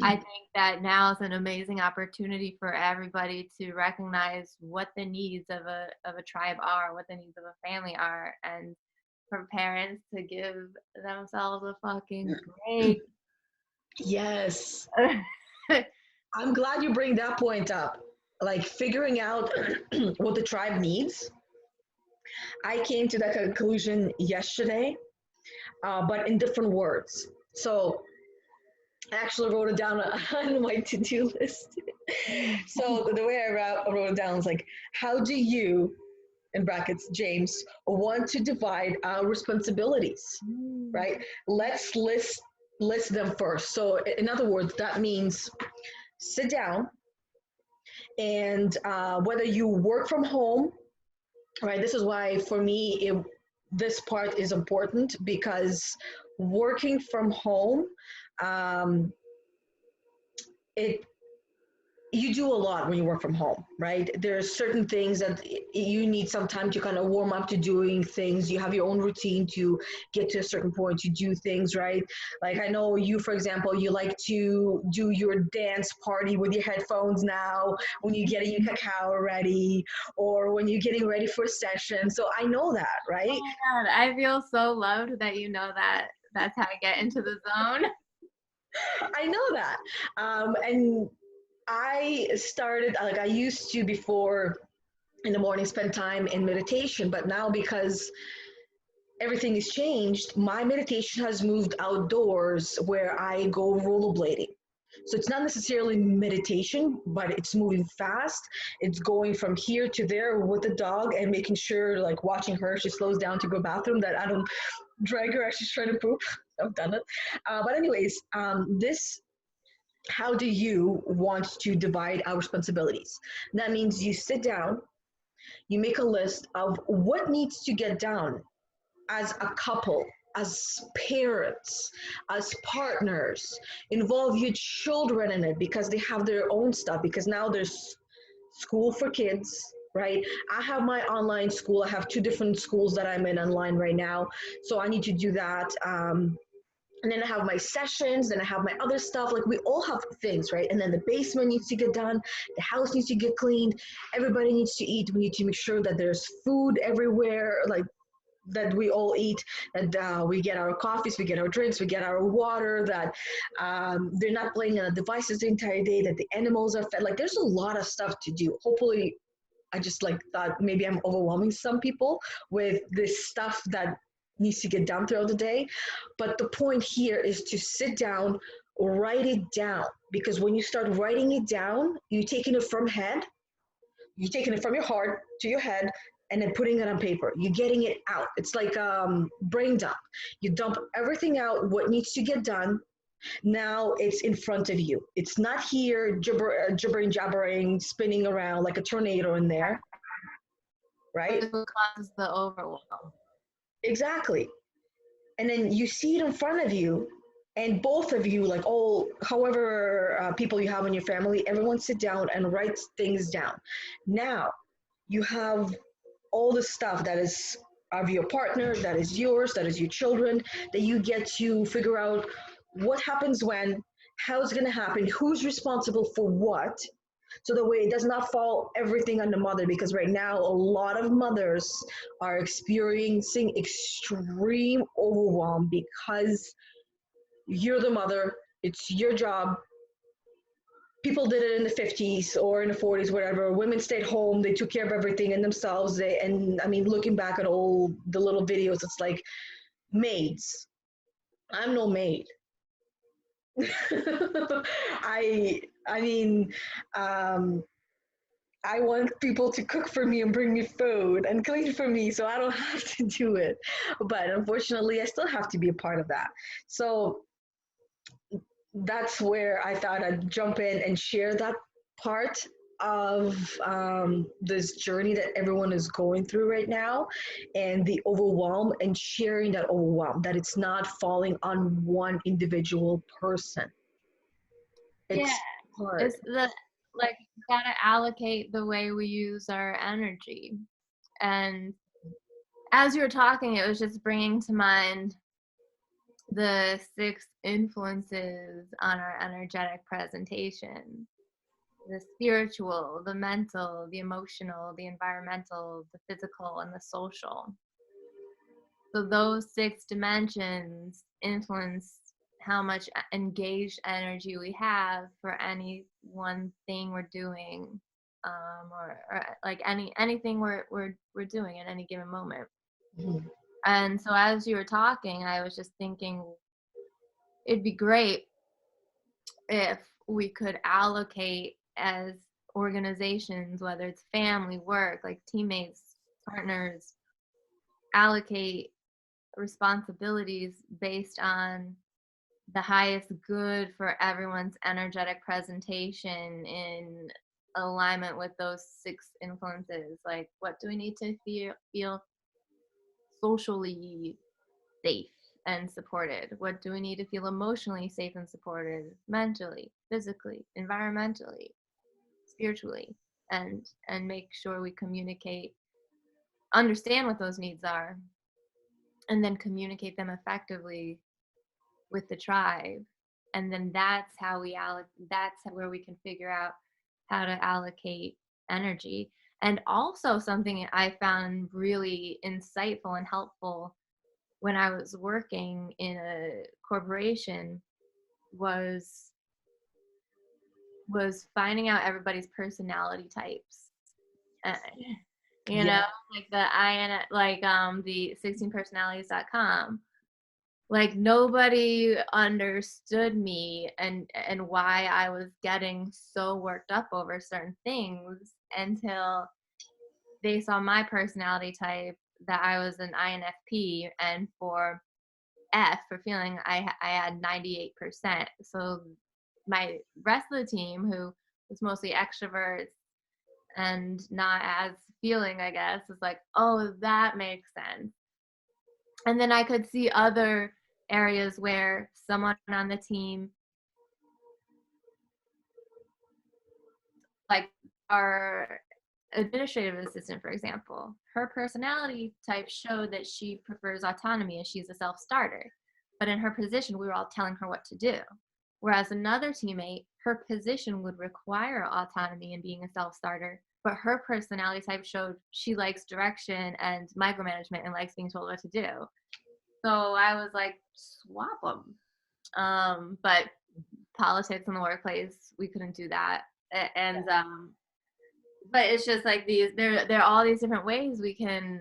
I think that now is an amazing opportunity for everybody to recognize what the needs of a tribe are, what the needs of a family are, and for parents to give themselves a fucking break. Yes. I'm glad you bring that point up. Like figuring out what the tribe needs. I came to that conclusion yesterday, but in different words. So I actually wrote it down on my to-do list. So the way I wrote it down is like, how do you, in brackets, James, want to divide our responsibilities, right? Let's list them first. So in other words, that means sit down and whether you work from home, right? This is why for me, this part is important, because working from home, you do a lot when you work from home, right? There's certain things that you need some time to kind of warm up to doing things. You have your own routine to get to a certain point to do things, right? Like I know you, for example, you like to do your dance party with your headphones now when you're getting your cacao ready or when you're getting ready for a session. So I know that, right? Oh my God, I feel so loved that you know that. That's how I get into the zone. I know that. And I started, like I used to before in the morning spend time in meditation, but now because everything has changed, my meditation has moved outdoors where I go rollerblading. So it's not necessarily meditation, but it's moving fast. It's going from here to there with the dog and making sure, like watching her, she slows down to go bathroom, that I don't drag her as she's trying to poop. I've done it. But anyways, how do you want to divide our responsibilities? That means you sit down, you make a list of what needs to get done as a couple, as parents, as partners. Involve your children in it because they have their own stuff, because now there's school for kids, right? I have my online school. I have two different schools that I'm in online right now. So I need to do that. And then I have my sessions, then I have my other stuff. Like we all have things, right? And then the basement needs to get done, the house needs to get cleaned, everybody needs to eat. We need to make sure that there's food everywhere, like that we all eat, that we get our coffees, we get our drinks, we get our water, that they're not playing on the devices the entire day, that the animals are fed. Like there's a lot of stuff to do. Hopefully, I just like thought maybe I'm overwhelming some people with this stuff that needs to get done throughout the day. But the point here is to sit down, write it down. Because when you start writing it down, you're taking it from head, you're taking it from your heart to your head, and then putting it on paper. You're getting it out. It's like brain dump. You dump everything out, what needs to get done. Now it's in front of you. It's not here gibbering, jabbering, spinning around like a tornado in there, right? What causes the overwhelm? Exactly. And then you see it in front of you, and both of you, like all, however people you have in your family, everyone sit down and write things down. Now you have all the stuff that is of your partner, that is yours, that is your children, that you get to figure out what happens when, how it's going to happen, who's responsible for what, so that way it does not fall everything on the mother. Because right now a lot of mothers are experiencing extreme overwhelm because you're the mother, it's your job. People did it in the 50s or in the 40s, whatever. Women stayed home, they took care of everything and themselves. And I mean, looking back at all the little videos, it's like maids. I'm no maid. I mean, um, I want people to cook for me and bring me food and clean for me, so I don't have to do it. But unfortunately, I still have to be a part of that. So that's where I thought I'd jump in and share that part of this journey that everyone is going through right now, and the overwhelm, and sharing that overwhelm, that it's not falling on one individual person. It's Yeah. hard. It's the like gotta allocate the way we use our energy. And as you were talking, it was just bringing to mind the 6 influences on our energetic presentation: the spiritual, the mental, the emotional, the environmental, the physical, and the social. So those 6 dimensions influence how much engaged energy we have for any one thing we're doing, or like anything we're doing at any given moment. Mhm. And so as you were talking, I was just thinking it'd be great if we could allocate as organizations, whether it's family, work, like teammates, partners, allocate responsibilities based on the highest good for everyone's energetic presentation in alignment with those 6 influences. Like, what do we need to feel socially safe and supported? What do we need to feel emotionally safe and supported, mentally, physically, environmentally, spiritually? And make sure we communicate, understand what those needs are, and then communicate them effectively with the tribe. And then that's where we can figure out how to allocate energy. And also, something I found really insightful and helpful when I was working in a corporation was finding out everybody's personality types. Uh, you know, Yeah. like the 16personalities.com. Like, nobody understood me and why I was getting so worked up over certain things until they saw my personality type, that I was an INFP, and for F, for feeling, I had 98%. So my rest of the team, who was mostly extroverts and not as feeling, I guess, is like, oh, that makes sense. And then I could see other areas where someone on the team, like, our administrative assistant, for example, her personality type showed that she prefers autonomy and she's a self-starter. But in her position, we were all telling her what to do. Whereas another teammate, her position would require autonomy and being a self-starter, but her personality type showed she likes direction and micromanagement and likes being told what to do. So I was like, swap them. But politics in the workplace, we couldn't do that. And but it's just like there are all these different ways we can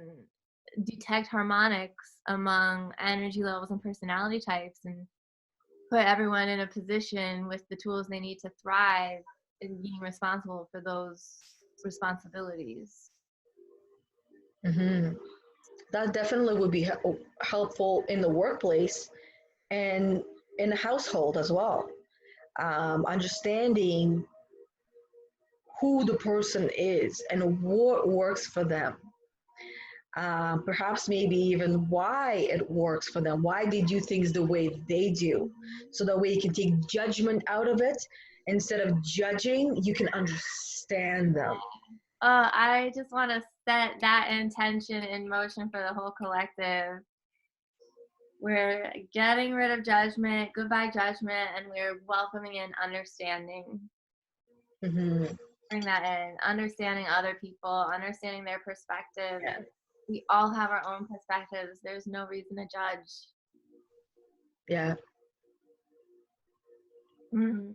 detect harmonics among energy levels and personality types and put everyone in a position with the tools they need to thrive in being responsible for those responsibilities. Mm-hmm. That definitely would be helpful in the workplace and in the household as well. Understanding who the person is and what works for them. Perhaps maybe even why it works for them. Why they do things the way they do. So that way you can take judgment out of it. Instead of judging, you can understand them. I just want to set that intention in motion for the whole collective. We're getting rid of judgment, goodbye judgment, and we're welcoming in understanding. Mm-hmm. Bring that in, understanding other people, understanding their perspective. Yeah. We all have our own perspectives. There's no reason to judge. Yeah. Mm-hmm.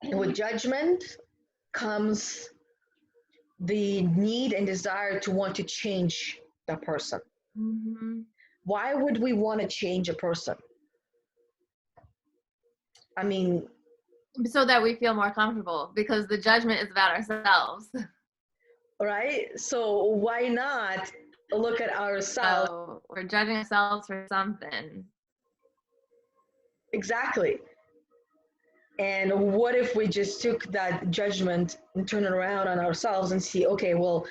And with judgment comes the need and desire to want to change that person. Mm-hmm. Why would we want to change a person? I mean, so that we feel more comfortable, because the judgment is about ourselves. Right? So why not look at ourselves? So we're judging ourselves for something. Exactly. And what if we just took that judgment and turn it around on ourselves and see, okay, well,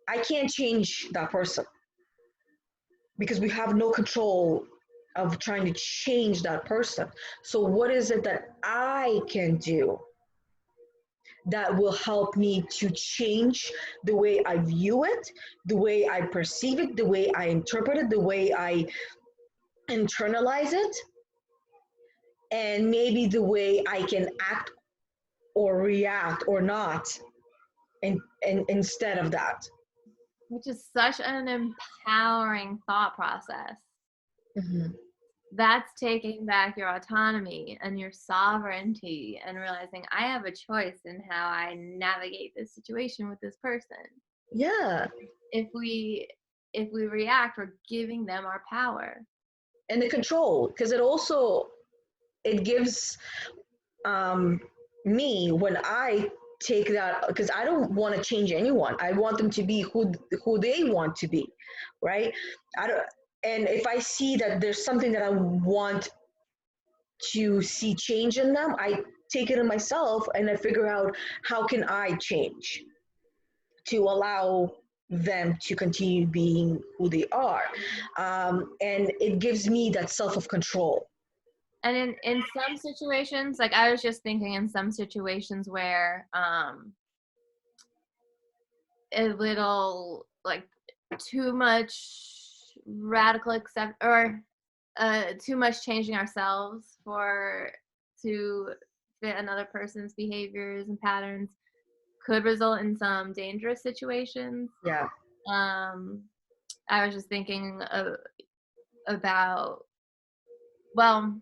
I can't change that person because we have no control of trying to change that person. So what is it that I can do that will help me to change the way I view it, the way I perceive it, the way I interpret it, the way I internalize it, and maybe the way I can act or react or not and instead of that. Which is such an empowering thought process. Mm-hmm. That's taking back your autonomy and your sovereignty and realizing I have a choice in how I navigate this situation with this person. Yeah. If we react, we're giving them our power. And the control, because it gives me, when I take that, because I don't want to change anyone. I want them to be who they want to be, right? And if I see that there's something that I want to see change in them, I take it in myself and I figure out how can I change to allow them to continue being who they are. And it gives me that self of control. And in some situations, like I was just thinking, in some situations where a little like too much radical too much changing ourselves to fit another person's behaviors and patterns could result in some dangerous situations. Yeah. I was just thinking about, well,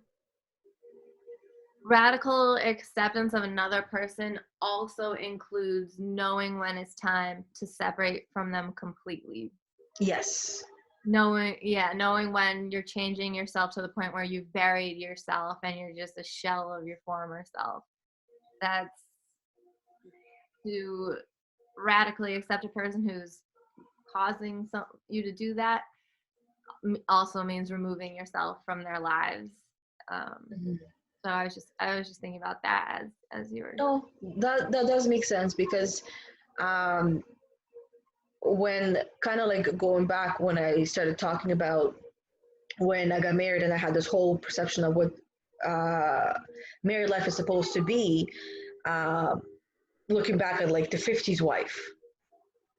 radical acceptance of another person also includes knowing when it's time to separate from them completely. Yes. Knowing when you're changing yourself to the point where you've buried yourself and you're just a shell of your former self. That's to radically accept a person who's causing you to do that also means removing yourself from their lives. Mm-hmm. So I was just thinking about that as you were. No, that does make sense because when kind of like going back when I started talking about when I got married and I had this whole perception of what married life is supposed to be, looking back at like the 50s wife,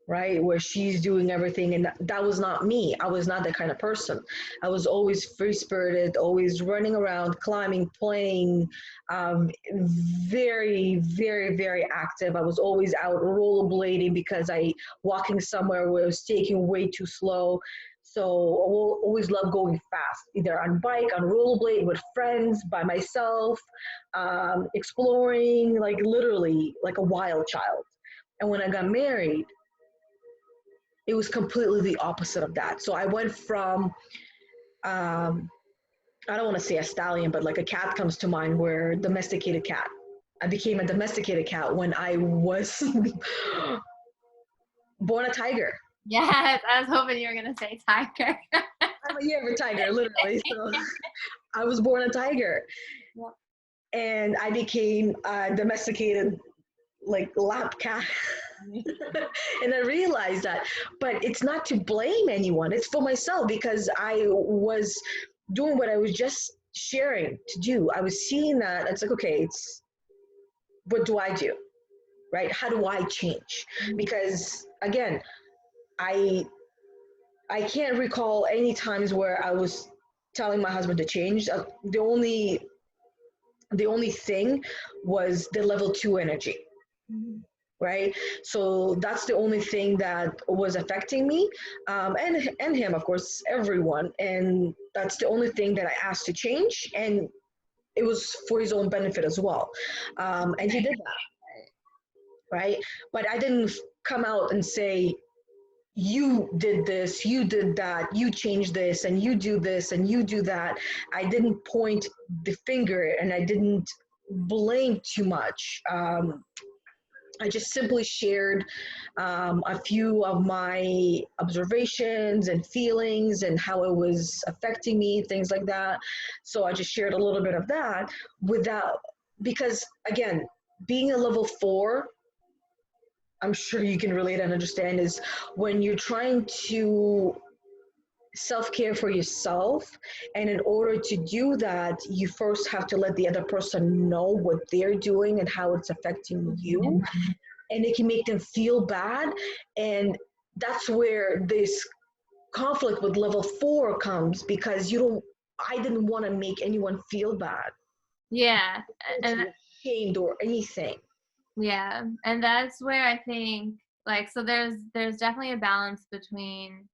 right? Where she's doing everything. And that was not me. I was not that kind of person. I was always free spirited, always running around, climbing, playing, very, very, very active. I was always out rollerblading because I walking somewhere where it was taking way too slow. So I will always love going fast, either on bike, on rollerblade, with friends, by myself, exploring, like literally like a wild child. And when I got married, it was completely the opposite of that. So I went from, I don't want to say a stallion, but like a cat comes to mind, where domesticated cat. I became a domesticated cat when I was born a tiger. Yes, I was hoping you were gonna say tiger. I'm a year of a tiger, literally. So I was born a tiger. Yep. And I became a domesticated like lap cat. And I realized that, but it's not to blame anyone, it's for myself, because I was doing what I was just sharing to do. I was seeing that it's like, okay, it's what do I do, right? How do I change? Because again, i I can't recall any times where I was telling my husband to change. The only thing was the level 2 energy, right? So that's the only thing that was affecting me, and him, of course, everyone. And that's the only thing that I asked to change, and it was for his own benefit as well. And he did that, right? But I didn't come out and say, you did this, you did that, you changed this, and you do this, and you do that. I didn't point the finger, and I didn't blame too much. I just simply shared a few of my observations and feelings and how it was affecting me, things like that. So I just shared a little bit of that without, because again, being a level 4, I'm sure you can relate and understand, is when you're trying to self-care for yourself, and in order to do that, you first have to let the other person know what they're doing and how it's affecting you, and it can make them feel bad. And that's where this conflict with level 4 comes, because I didn't want to make anyone feel bad, Yeah, and ashamed or anything. yeah, and that's where I think, like, so there's definitely a balance between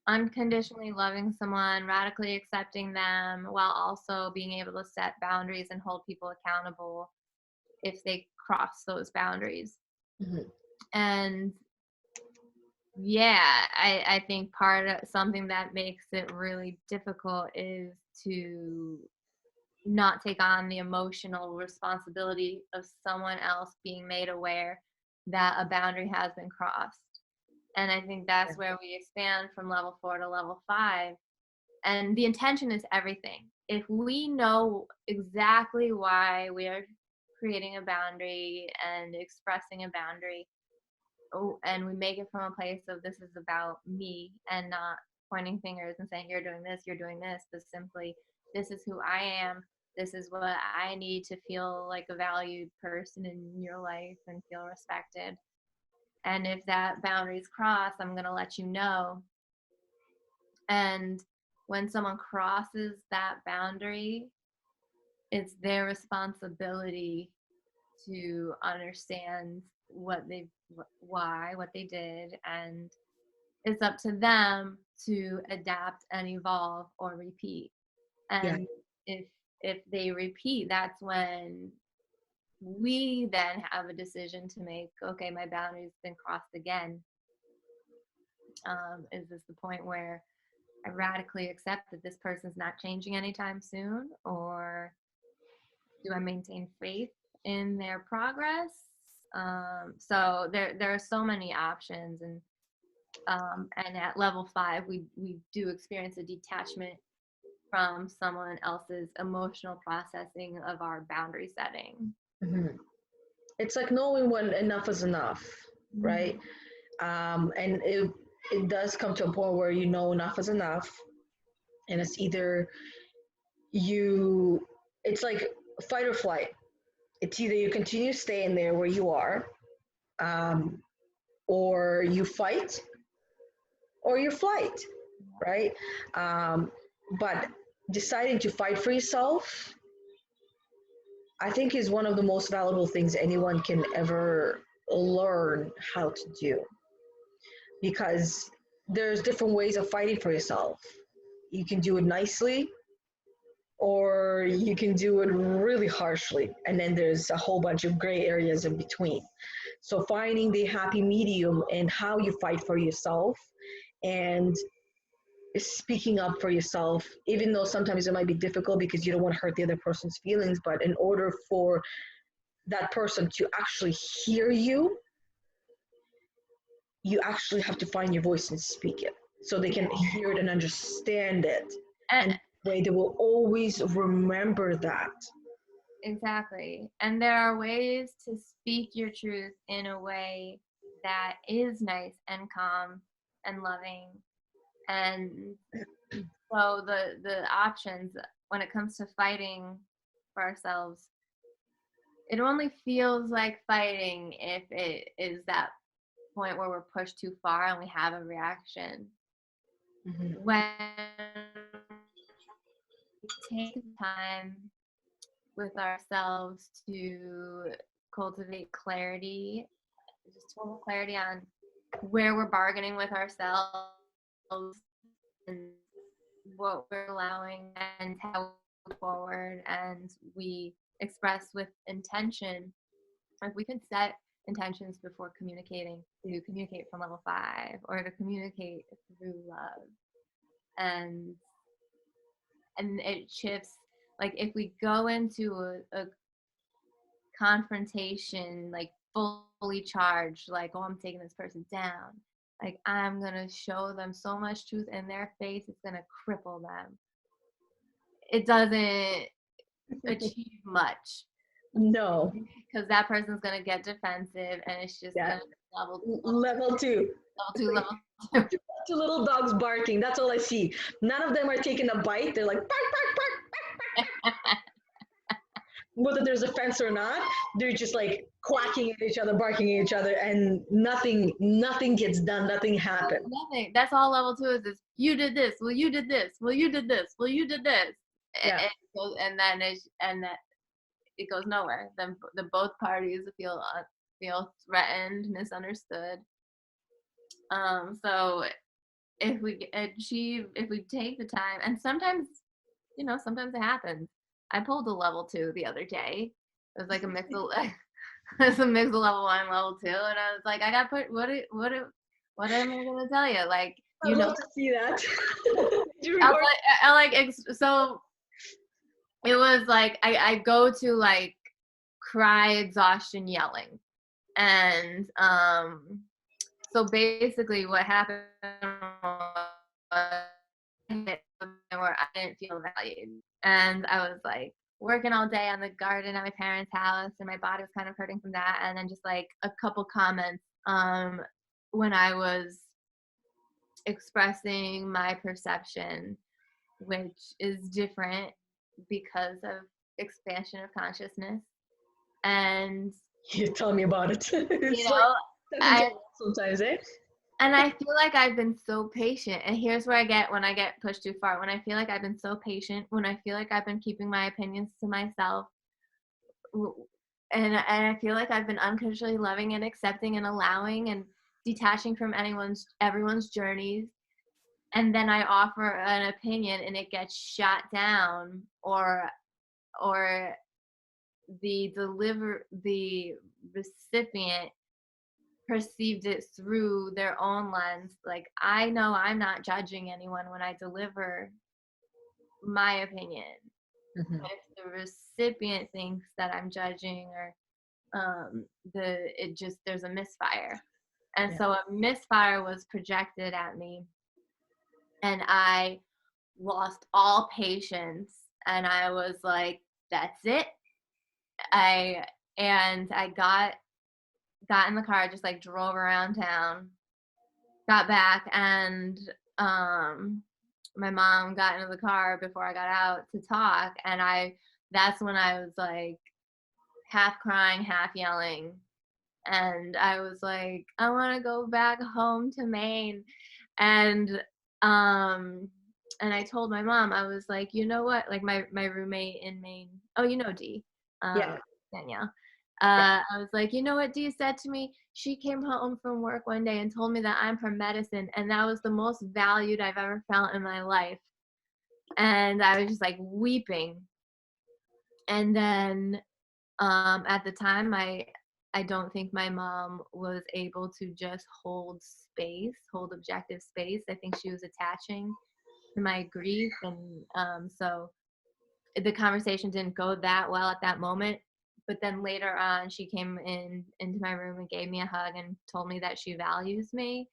unconditionally loving someone, radically accepting them, while also being able to set boundaries and hold people accountable if they cross those boundaries. Mhm. And yeah, I think part of something that makes it really difficult is to not take on the emotional responsibility of someone else being made aware that a boundary has been crossed. And I think that's where we expand from level 4 to level 5. And the intention is everything. If we know exactly why we are creating a boundary and expressing a boundary, and we make it from a place of this is about me and not pointing fingers and saying you're doing this, but simply this is who I am. This is what I need to feel like a valued person in your life and feel respected. And if that boundary's crossed, I'm going to let you know. And when someone crosses that boundary, it's their responsibility to understand what they did, and it's up to them to adapt and evolve or repeat. And if they repeat, that's when we then have a decision to make. Okay, my boundary's been crossed again. Is this the point where I radically accept that this person's not changing anytime soon, or do I maintain faith in their progress? So there are so many options, and at level 5, we do experience a detachment from someone else's emotional processing of our boundary setting. Mm-hmm. It's like knowing when enough is enough, right? And it does come to a point where you know enough is enough, and it's either it's like fight or flight. It's either you continue staying there where you are, or you fight or you flight, right? But deciding to fight for yourself, I think, is one of the most valuable things anyone can ever learn how to do, because there's different ways of fighting for yourself. You can do it nicely, or you can do it really harshly, and then there's a whole bunch of gray areas in between. So finding the happy medium and how you fight for yourself, and speaking up for yourself, even though sometimes it might be difficult because you don't want to hurt the other person's feelings, but in order for that person to actually hear you, you actually have to find your voice and speak it so they can hear it and understand it. And And way they will always remember that. exactly. And there are ways to speak your truth in a way that is nice and calm and loving. And so the options when it comes to fighting for ourselves, it only feels like fighting if it is that point where we're pushed too far and we have a reaction. Mm-hmm. When we take the time with ourselves to cultivate clarity, just total clarity on where we're bargaining with ourselves and what we're allowing and how we move forward, and we express with intention. Like we can set intentions before communicating, to communicate from level 5 or to communicate through love, and it shifts. Like if we go into a confrontation like fully charged, like, oh, I'm taking this person down, like I'm gonna show them so much truth in their face, it's gonna cripple them. It doesn't achieve much No. because that person's gonna get defensive and it's just Yeah. gonna level Level 2. level 2 Two little dogs barking. That's all I see. None of them are taking a bite. They're like, bark, bark, bark. Whether there's a fence or not, they're just like quacking at each other, barking at each other, and nothing gets done. Nothing happens. Nothing. That's all level 2 is you did this, well you did this, well you did this, well you did this. Yeah. And then that it goes nowhere. Then the both parties feel threatened, misunderstood. So if we take the time, and sometimes sometimes it happens. I pulled a level 2 the other day. It was like a mix of it's a mix of level 1 and level 2, and I was like, I got put. What am I gonna tell you? Like, I'd love to see that. Did you I record? so it was like I go to like cry, exhaustion, yelling, and so basically what happened was where I didn't feel valued, and I was like working all day on the garden at my parents' house, and my body was kind of hurting from that, and then just like a couple comments when I was expressing my perception, which is different because of expansion of consciousness. And You tell me about it. It's you like know I sometimes, eh? and I feel like I've been so patient, and here's where I get when I get pushed too far, when I feel like I've been so patient, when I feel like I've been keeping my opinions to myself, and I feel like I've been unconditionally loving and accepting and allowing and detaching from everyone's journeys, and then I offer an opinion and it gets shot down, or the recipient perceived it through their own lens. Like, I know I'm not judging anyone when I deliver my opinion. Mm-hmm. But if the recipient thinks that I'm judging, or there's a misfire. And so a misfire was projected at me, and I lost all patience, and I was like, that's it. I got in the car, just like drove around town, got back, and my mom got into the car before I got out to talk, and that's when I was like half crying, half yelling, and I was like, I want to go back home to Maine. And I told my mom, I was like, you know what, like my roommate in Maine, oh, you know Dee, Yeah. Danielle. Yeah. I was like, you know what Dee said to me? She came home from work one day and told me that I'm her medicine, and that was the most valued I've ever felt in my life. And I was just like weeping. And then at the time, I don't think my mom was able to just hold space, hold objective space. I think she was attaching to my grief, and so the conversation didn't go that well at that moment. But then later on, she came into my room and gave me a hug and told me that she values me.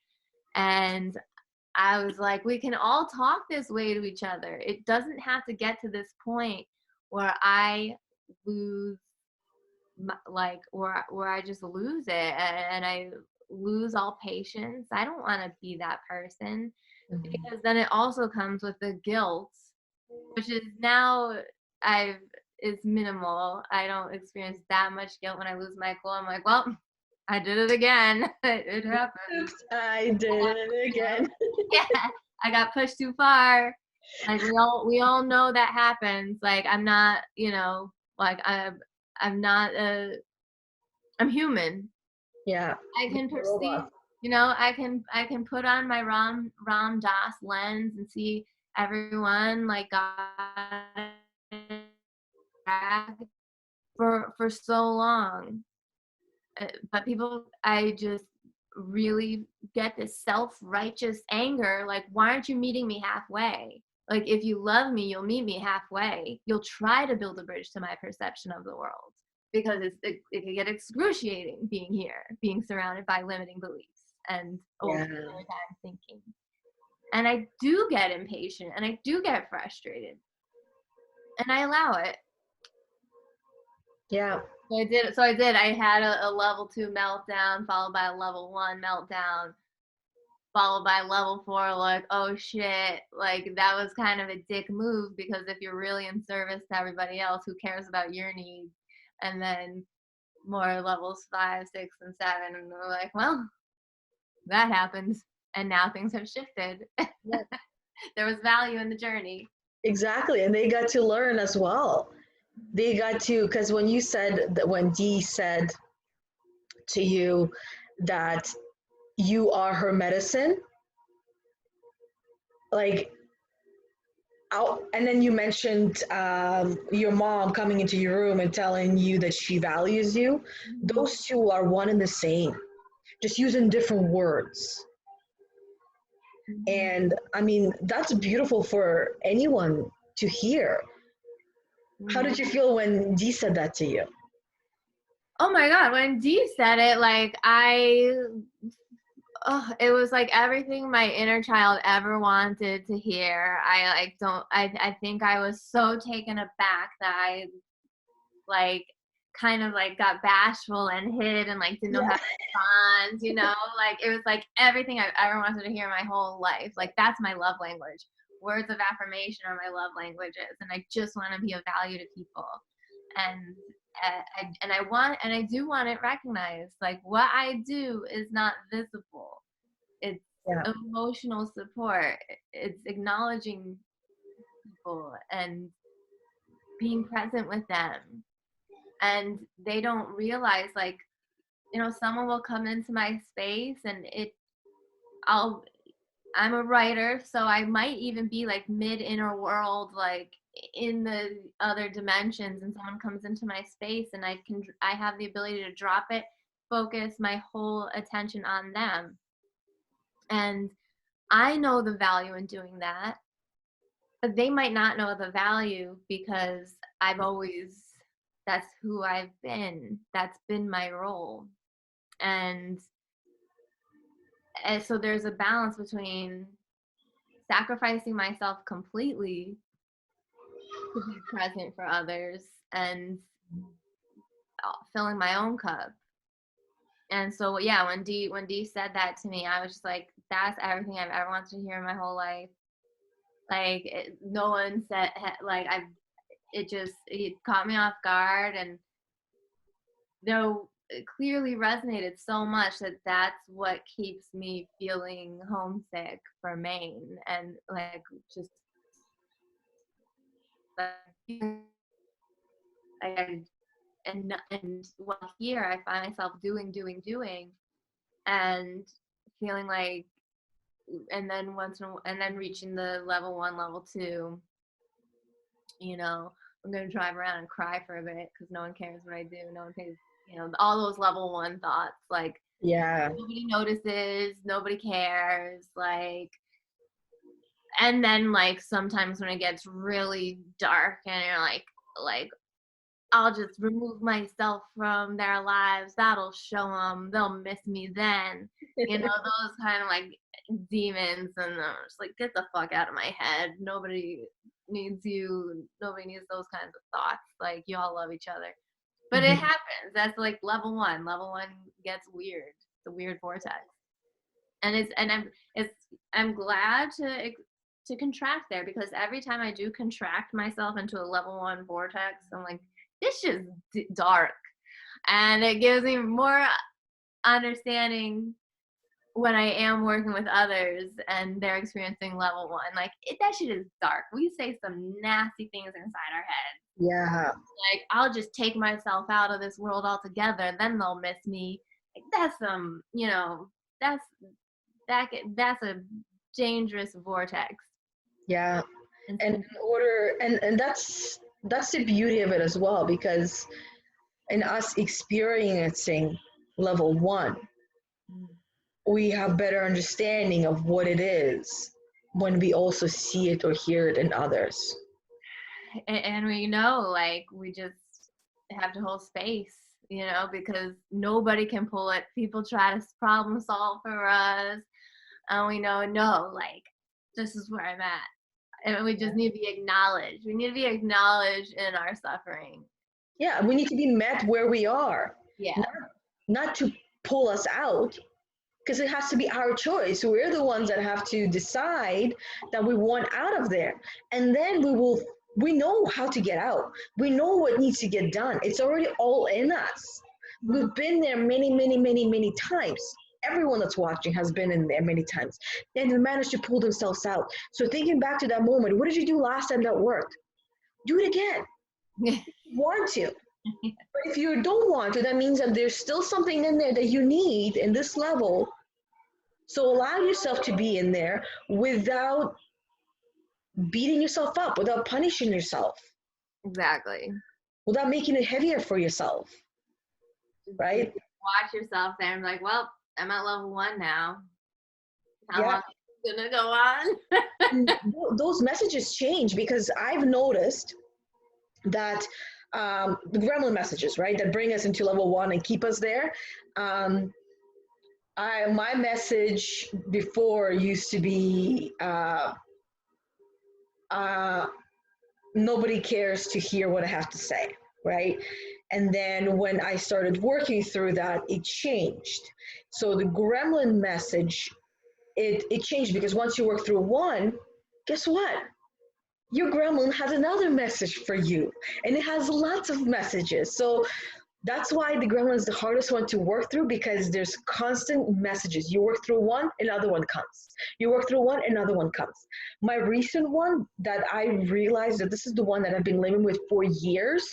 And I was like, we can all talk this way to each other. It doesn't have to get to this point where I lose like where I just lose it, and I lose all patience. I don't want to be that person, because then it also comes with the guilt, which is now I've is minimal. I don't experience that much guilt when I lose my cool. I'm like, well, I did it again. It happened. Oops, I did it again. Yeah, I got pushed too far. Like we all know that happens. Like I'm not, like I'm not I'm human. Yeah. I can You're a perceive, robot. I can put on my Ram Dass lens and see everyone like God for so long. But people, I just really get this self-righteous anger. Like, why aren't you meeting me halfway? Like, if you love me, you'll meet me halfway. You'll try to build a bridge to my perception of the world, because it can get excruciating being here, being surrounded by limiting beliefs and old Yeah. paradigm thinking. And I do get impatient and I do get frustrated, and I allow it. Yeah. So I did. I had a level 2 meltdown, followed by a level 1 meltdown, followed by level 4, like, oh shit, like that was kind of a dick move, because if you're really in service to everybody else, who cares about your needs? And then more levels 5, 6, and 7, and we're like, well, that happened, and now things have shifted. Yeah. There was value in the journey. Exactly. And they got to learn as well. They got to, because when you said that, when Dee said to you that you are her medicine, like, out, and then you mentioned your mom coming into your room and telling you that she values you. Those two are one and the same, just using different words. And I mean, that's beautiful for anyone to hear. How did you feel when Dee said that to you? Oh my God, when Dee said it, like it was like everything my inner child ever wanted to hear. I think I was so taken aback that I like kind of like got bashful and hid and like didn't know how to respond, like it was like everything I've ever wanted to hear my whole life. Like that's my love language. Words of affirmation are my love languages, and I just want to be of value to people. And I do want it recognized. Like what I do is not visible. It's Yeah. emotional support. It's acknowledging people and being present with them. And they don't realize, like, someone will come into my space and I'm a writer, so I might even be like mid inner world, like in the other dimensions, and someone comes into my space and I have the ability to drop it, focus my whole attention on them. And I know the value in doing that, but they might not know the value, because that's who I've been. That's been my role. And so there's a balance between sacrificing myself completely to be present for others and filling my own cup. And so yeah, when Dee said that to me, I was just like, that's everything I've ever wanted to hear in my whole life. Like no one said, like it caught me off guard. And though clearly resonated so much that that's what keeps me feeling homesick for Maine, and like just like I, and while here I find myself doing and feeling like, and then and then reaching the level 1, level 2, you know, I'm gonna drive around and cry for a bit because no one cares what I do, no one pays, you know, all those level 1 thoughts, like Yeah. nobody notices, nobody cares, like, and then like sometimes when it gets really dark and you're like I'll just remove myself from their lives, that'll show them, they'll miss me then, you know, those kind of like demons, and I'm just like, get the fuck out of my head, nobody needs you, nobody needs those kinds of thoughts, like you all love each other. But it happens. That's like level 1. Level 1 gets weird. It's a weird vortex. And I'm glad to contract there, because every time I do contract myself into a level 1 vortex, I'm like, this is dark. And it gives me more understanding when I am working with others and they're experiencing level 1. Like, that shit is dark. We say some nasty things inside our head. Yeah. Like, I'll just take myself out of this world altogether, then they'll miss me. Like, that's some, you know, that's a dangerous vortex. Yeah. And in order, and that's the beauty of it as well, because in us experiencing level 1, we have better understanding of what it is when we also see it or hear it in others. And we know, like, we just have to hold space, you know, because nobody can pull it. People try to problem solve for us, and we know, no, like, this is where I'm at. And we just need to be acknowledged. We need to be acknowledged in our suffering. Yeah, we need to be met where we are. Yeah. Not to pull us out, because it has to be our choice. We're the ones that have to decide that we want out of there. And then we know how to get out. We know what needs to get done. It's already all in us. We've been there many, many, many, many times. Everyone that's watching has been in there many times. And they managed to pull themselves out. So thinking back to that moment, what did you do last time that worked? Do it again. If you want to. But if you don't want to, that means that there's still something in there that you need in this level. So allow yourself to be in there without beating yourself up, without punishing yourself, Exactly. without making it heavier for yourself, right? Watch yourself there and be like, well, I'm at level 1 now. How long is it gonna go on? Those messages change, because I've noticed that the gremlin messages, right, that bring us into level 1 and keep us there. My message before used to be nobody cares to hear what I have to say, right? And then when I started working through that, it changed. So the gremlin message, it changed, because once you work through 1, guess what? Your gremlin has another message for you, and it has lots of messages. So that's why the gremlin is the hardest one to work through, because there's constant messages. You work through one, another one comes. You work through one, another one comes. My recent one that I realized that this is the one that I've been living with for years,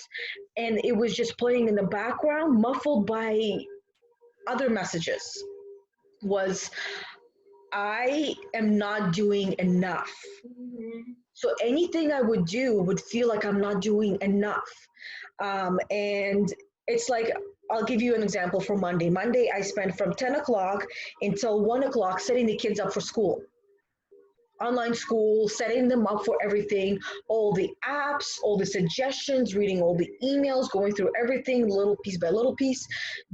and it was just playing in the background, muffled by other messages, was I am not doing enough. So anything I would do would feel like I'm not doing enough. And it's like, I'll give you an example for Monday. Monday, I spent from 10 o'clock until 1 o'clock setting the kids up for school. Online school, setting them up for everything, all the apps, all the suggestions, reading all the emails, going through everything little piece by little piece,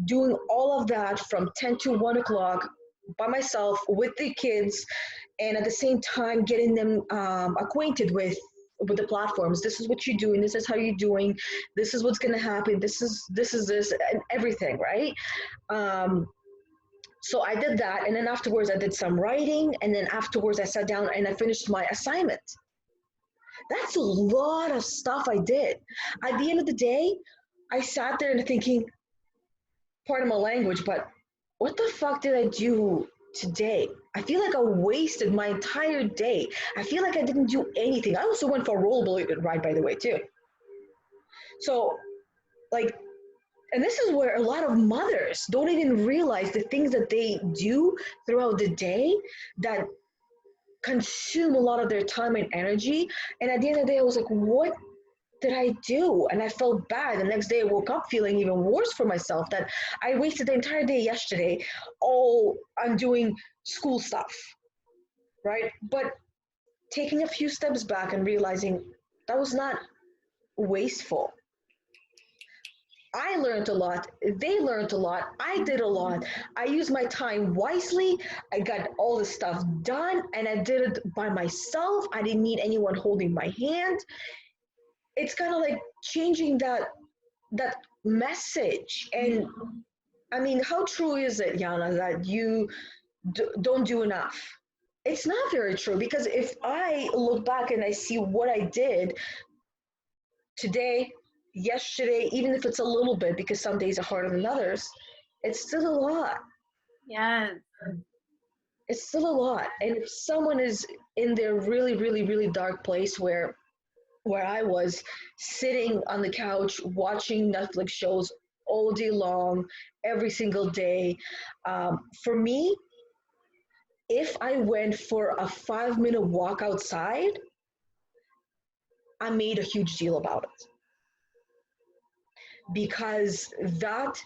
doing all of that from 10 to 1 o'clock by myself with the kids, and at the same time getting them acquainted with the platforms. This is what you're doing, this is how you're doing, this is what's going to happen, this is this, and everything, right? So I did that, and then afterwards I did some writing, and then afterwards I sat down and I finished my assignment. That's a lot of stuff I did. At the end of the day, I sat there and thinking, pardon my language, but what the fuck did I do today? I feel like I wasted my entire day. I feel like I didn't do anything. I also went for a rollerblade ride, by the way, too. So, like, and this is where a lot of mothers don't even realize the things that they do throughout the day that consume a lot of their time and energy. And at the end of the day, I was like, what did I do? And I felt bad. The next day, I woke up feeling even worse for myself that I wasted the entire day yesterday. All I'm doing school stuff, right? But taking a few steps back and realizing that was not wasteful. I learned a lot. They learned a lot. I did a lot. I used my time wisely. I got all the stuff done and I did it by myself. I didn't need anyone holding my hand. It's kind of like changing that message. And I mean, how true is it, Yana, that you don't do enough? It's not very true because if I look back and I see what I did today, yesterday, even if it's a little bit, because some days are harder than others, it's still a lot. Yes. It's still a lot. And if someone is in their really, really, really dark place where I was sitting on the couch watching Netflix shows all day long, every single day, for me, if I went for a 5-minute walk outside, I made a huge deal about it because that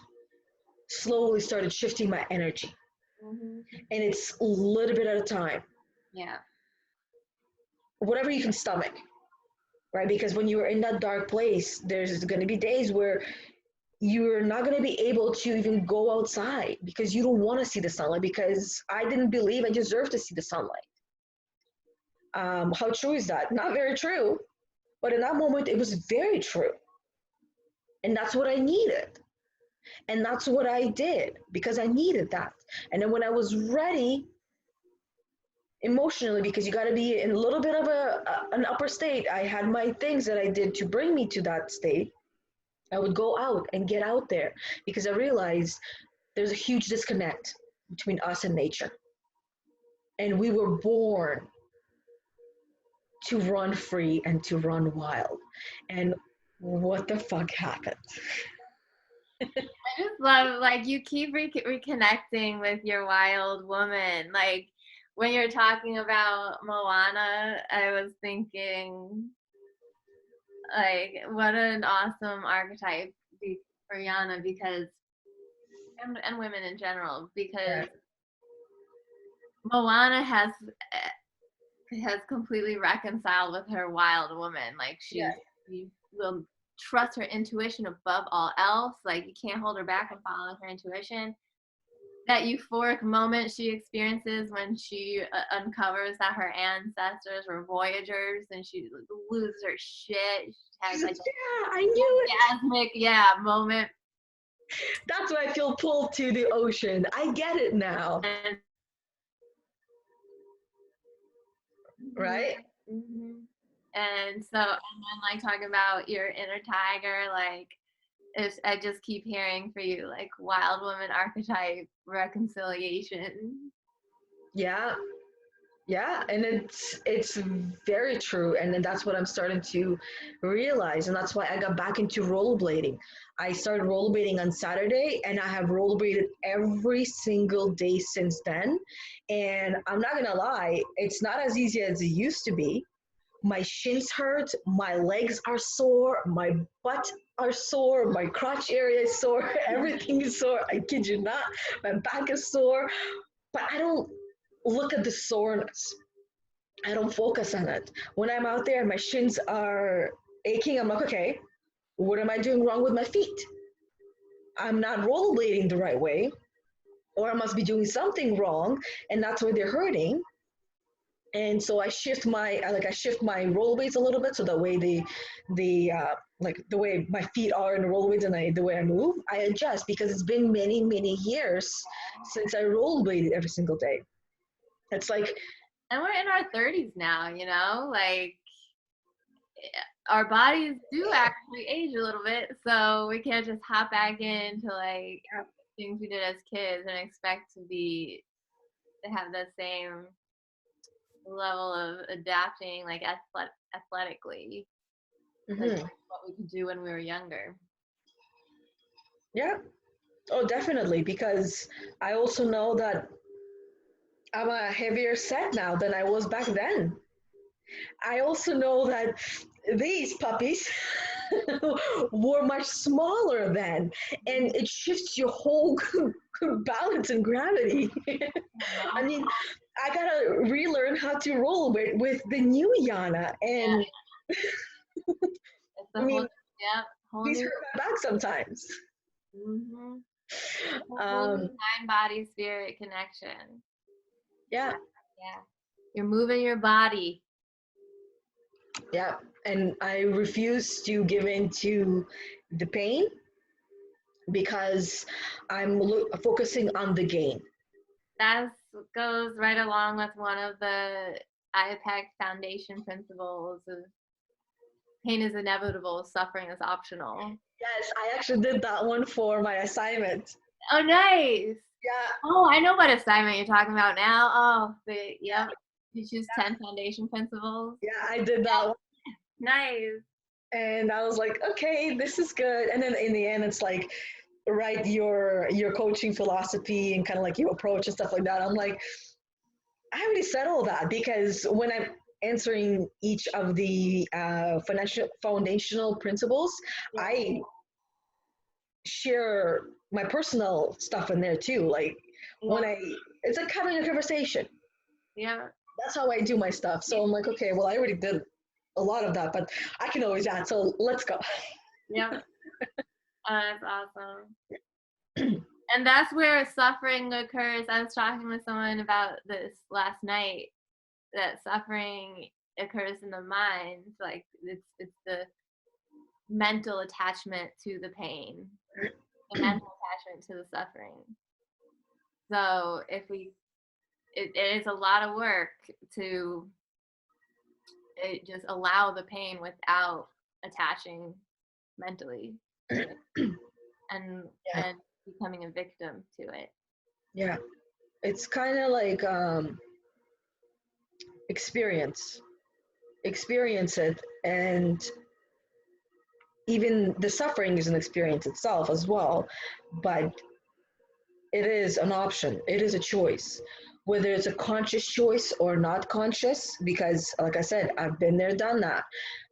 slowly started shifting my energy. Mm-hmm. And it's a little bit at a time, Yeah. whatever you can stomach, right? Because when you're in that dark place, there's going to be days where you're not going to be able to even go outside because you don't want to see the sunlight because I didn't believe I deserved to see the sunlight. How true is that? Not very true. But in that moment, it was very true. And that's what I needed. And that's what I did because I needed that. And then when I was ready emotionally, because you got to be in a little bit of an upper state, I had my things that I did to bring me to that state. I would go out and get out there because I realized there's a huge disconnect between us and nature. And we were born to run free and to run wild. And what the fuck happened? I just love, like, you keep reconnecting with your wild woman. Like, when you're talking about Moana, I was thinking, like, what an awesome archetype for Yana because, and women in general, because Moana has completely reconciled with her wild woman. Like, she will trust her intuition above all else. Like, you can't hold her back from following her intuition. That euphoric moment she experiences when she uncovers that her ancestors were voyagers and she loses her shit. She has like I knew orgasmic, moment. That's why I feel pulled to the ocean. I get it now. Right? Mm-hmm. And so, and then like talking about your inner tiger, like, I just keep hearing for you, like, wild woman archetype reconciliation. Yeah. Yeah, and it's very true, and then that's what I'm starting to realize, and that's why I got back into rollerblading. I started rollerblading on Saturday, and I have rollerbladed every single day since then. And I'm not gonna lie, it's not as easy as it used to be. My shins hurt, my legs are sore, my butt are sore, my crotch area is sore, everything is sore. I kid you not, my back is sore, but I don't look at the soreness. I don't focus on it. When I'm out there and my shins are aching, I'm like, okay, what am I doing wrong with my feet? I'm not rollerblading the right way, or I must be doing something wrong, and that's why they're hurting. And so I shift my rollerblades a little bit, so that way the way my feet are in the rollerblades and the way I move, I adjust because it's been many years since I rollerbladed every single day. It's like, and we're in our 30s now, like, our bodies do actually age a little bit, so we can't just hop back into, like, things we did as kids and expect to have the same level of adapting, like athletically, like what we could do when we were younger. Yeah. Oh, definitely. Because I also know that I'm a heavier set now than I was back then. I also know that these puppies were much smaller then, and it shifts your whole balance and gravity. I mean, I gotta relearn how to roll with the new Yana, and It's I mean, whole these new. hurt my back sometimes. Mm-hmm. Whole new Um, mind, body, spirit connection. yeah, Yeah, you're moving your body. yeah, and I refuse to give in to the pain because I'm focusing on the gain. That goes right along with one of the IPEC foundation principles of pain is inevitable, suffering is optional. Yes, I actually did that one for my assignment. Oh, nice. Yeah. Oh, I know what assignment you're talking about now. Oh, yep. You choose 10 foundation principles. Yeah, I did that one. Nice. And I was like, okay, this is good. And then in the end, it's like, write your coaching philosophy and kind of like your approach and stuff like that. I'm like, I already said all that because when I'm answering each of the financial foundational principles, I share my personal stuff in there too. Like when it's like having a conversation. Yeah. That's how I do my stuff. So I'm like, okay, well, I already did a lot of that, but I can always add. So let's go. Yeah. That's awesome. And that's where suffering occurs. I was talking with someone about this last night, that suffering occurs in the mind. Like it's the mental attachment to the pain, the mental attachment to the suffering. So if it is a lot of work to just allow the pain without attaching mentally to it and becoming a victim to it. Yeah, it's kind of like experience it, and even the suffering is an experience itself as well, but it is an option, it is a choice, whether it's a conscious choice or not conscious, because like I said, I've been there, done that.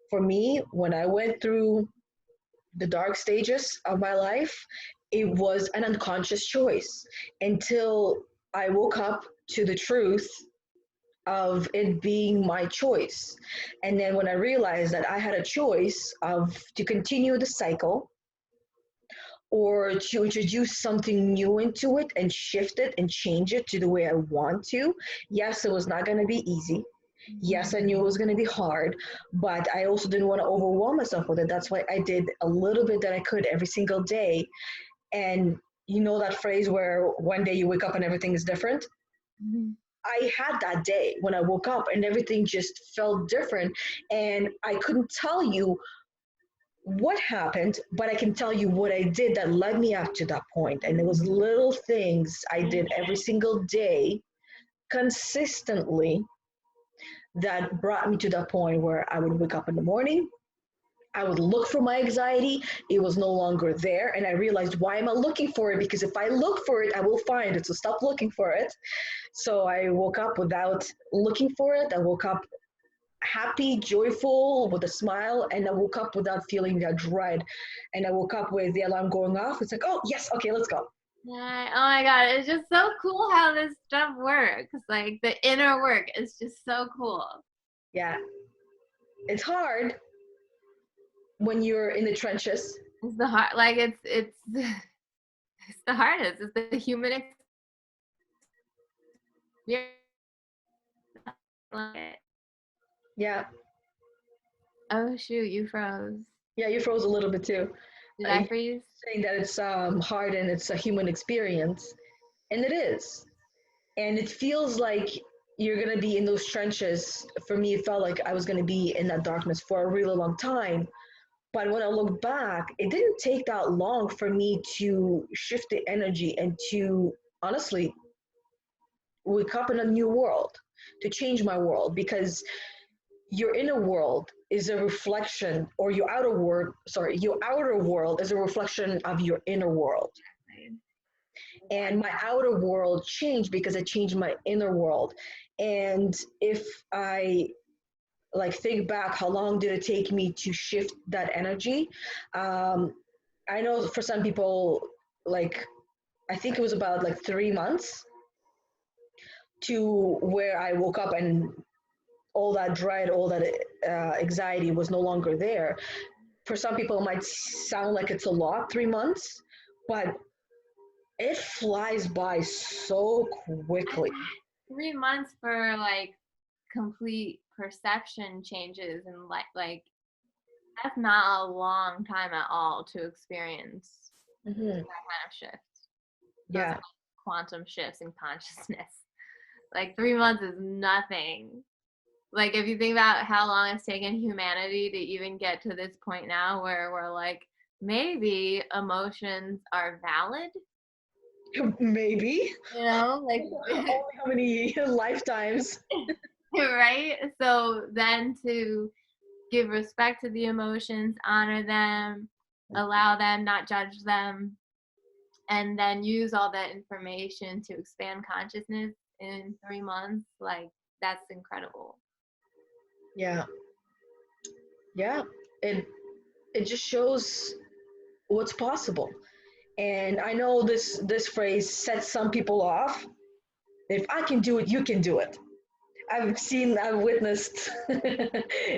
For me, when I went through the dark stages of my life, it was an unconscious choice until I woke up to the truth of it being my choice. And then when I realized that I had a choice of to continue the cycle or to introduce something new into it and shift it and change it to the way I want to, yes, it was not going to be easy. Yes, I knew it was going to be hard, but I also didn't want to overwhelm myself with it. That's why I did a little bit that I could every single day. And you know that phrase where one day you wake up and everything is different? Mm-hmm. I had that day when I woke up and everything just felt different. And I couldn't tell you what happened, but I can tell you what I did that led me up to that point. And it was little things I did every single day consistently that brought me to that point where I would wake up in the morning, I would look for my anxiety, it was no longer there, and I realized, why am I looking for it? Because if I look for it, I will find it, so stop looking for it. So I woke up without looking for it. I woke up happy, joyful, with a smile, and I woke up without feeling that dread. And I woke up with the alarm going off. It's like, oh, yes, okay, let's go. Yeah. Oh my God, it's just so cool how this stuff works. Like the inner work is just so cool. Yeah. It's hard when you're in the trenches. It's the hard, like it's the hardest. It's the human experience. Yeah. Oh shoot, you froze. Yeah, you froze a little bit too. Did I freeze? Saying that it's hard and it's a human experience, and it is. And it feels like you're gonna be in those trenches. For me, it felt like I was gonna be in that darkness for a really long time. But when I look back, it didn't take that long for me to shift the energy and to honestly wake up in a new world, to change my world, because your inner world is a reflection, or your outer world is a reflection of your inner world. And my outer world changed because I changed my inner world. And if I like think back, how long did it take me to shift that energy? um, I know for some people, like, I think it was about like 3 months to where I woke up and all that dread, all that anxiety was no longer there. For some people, it might sound like it's a lot, 3 months, but it flies by so quickly. 3 months for like complete perception changes and like that's not a long time at all to experience Hmm. that kind of shift. Those Yeah. quantum shifts in consciousness. Like 3 months is nothing. Like if you think about how long it's taken humanity to even get to this point now where we're like, maybe emotions are valid, Maybe. you know, like Only how many lifetimes? right? So then to give respect to the emotions, honor them, allow them, not judge them, and then use all that information to expand consciousness in 3 months, like that's incredible. Yeah. Yeah. It just shows what's possible. And I know this phrase sets some people off. If I can do it, you can do it. I've witnessed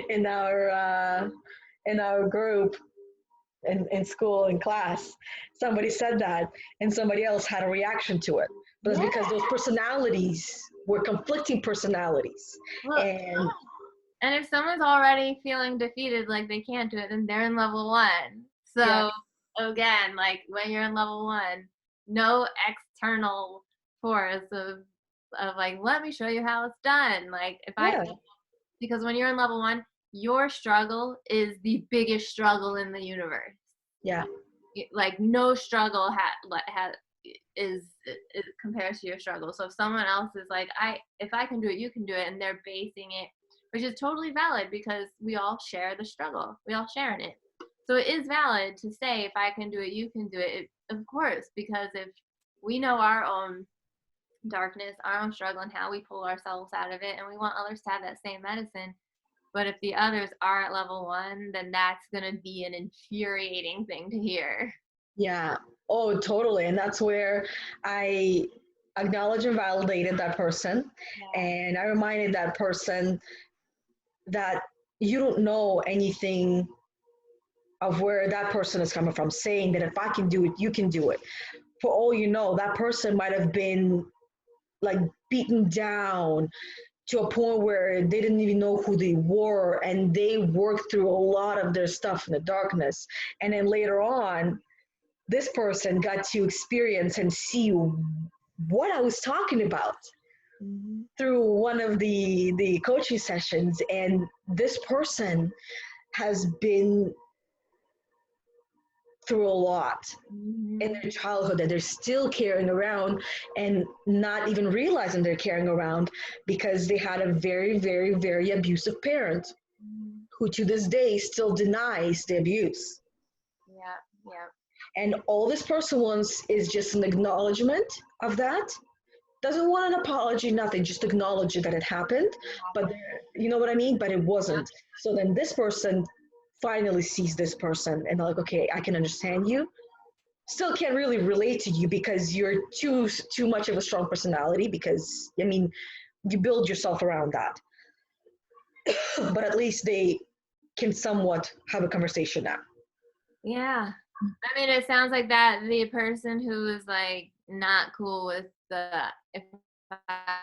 in our group in school, in class, somebody said that, and somebody else had a reaction to it. But it's Yeah. because those personalities were conflicting personalities. Well, and if someone's already feeling defeated, like they can't do it, then they're in level 1. So Yeah. again, like when you're in level 1, no external force of like, let me show you how it's done. Like Yeah. because when you're in level 1, your struggle is the biggest struggle in the universe. Yeah. Like no struggle is compared to your struggle. So if someone else is like, if I can do it, you can do it, and they're basing it, which is totally valid because we all share the struggle. We all share in it. So it is valid to say, if I can do it, you can do it. Of course, because if we know our own darkness, our own struggle, and how we pull ourselves out of it, and we want others to have that same medicine. But if the others are at level 1, then that's going to be an infuriating thing to hear. Yeah. Oh, totally. And that's where I acknowledged and validated that person. Yeah. And I reminded that person that you don't know anything of where that person is coming from, saying that if I can do it, you can do it. For all you know, that person might have been like beaten down to a point where they didn't even know who they were, and they worked through a lot of their stuff in the darkness. And then later on, this person got to experience and see what I was talking about through one of the coaching sessions. And this person has been through a lot in their childhood that they're still carrying around and not even realizing they're carrying around, because they had a very, very, very abusive parent who to this day still denies the abuse. Yeah, yeah. And all this person wants is just an acknowledgement of that. Doesn't want an apology, nothing, just acknowledge that it happened. But you know what I mean? But it wasn't. So then this person finally sees this person and they're like, okay, I can understand you. Still can't really relate to you because you're too much of a strong personality, because I mean, you build yourself around that. But at least they can somewhat have a conversation now. Yeah. I mean, it sounds like that the person who is like not cool with if I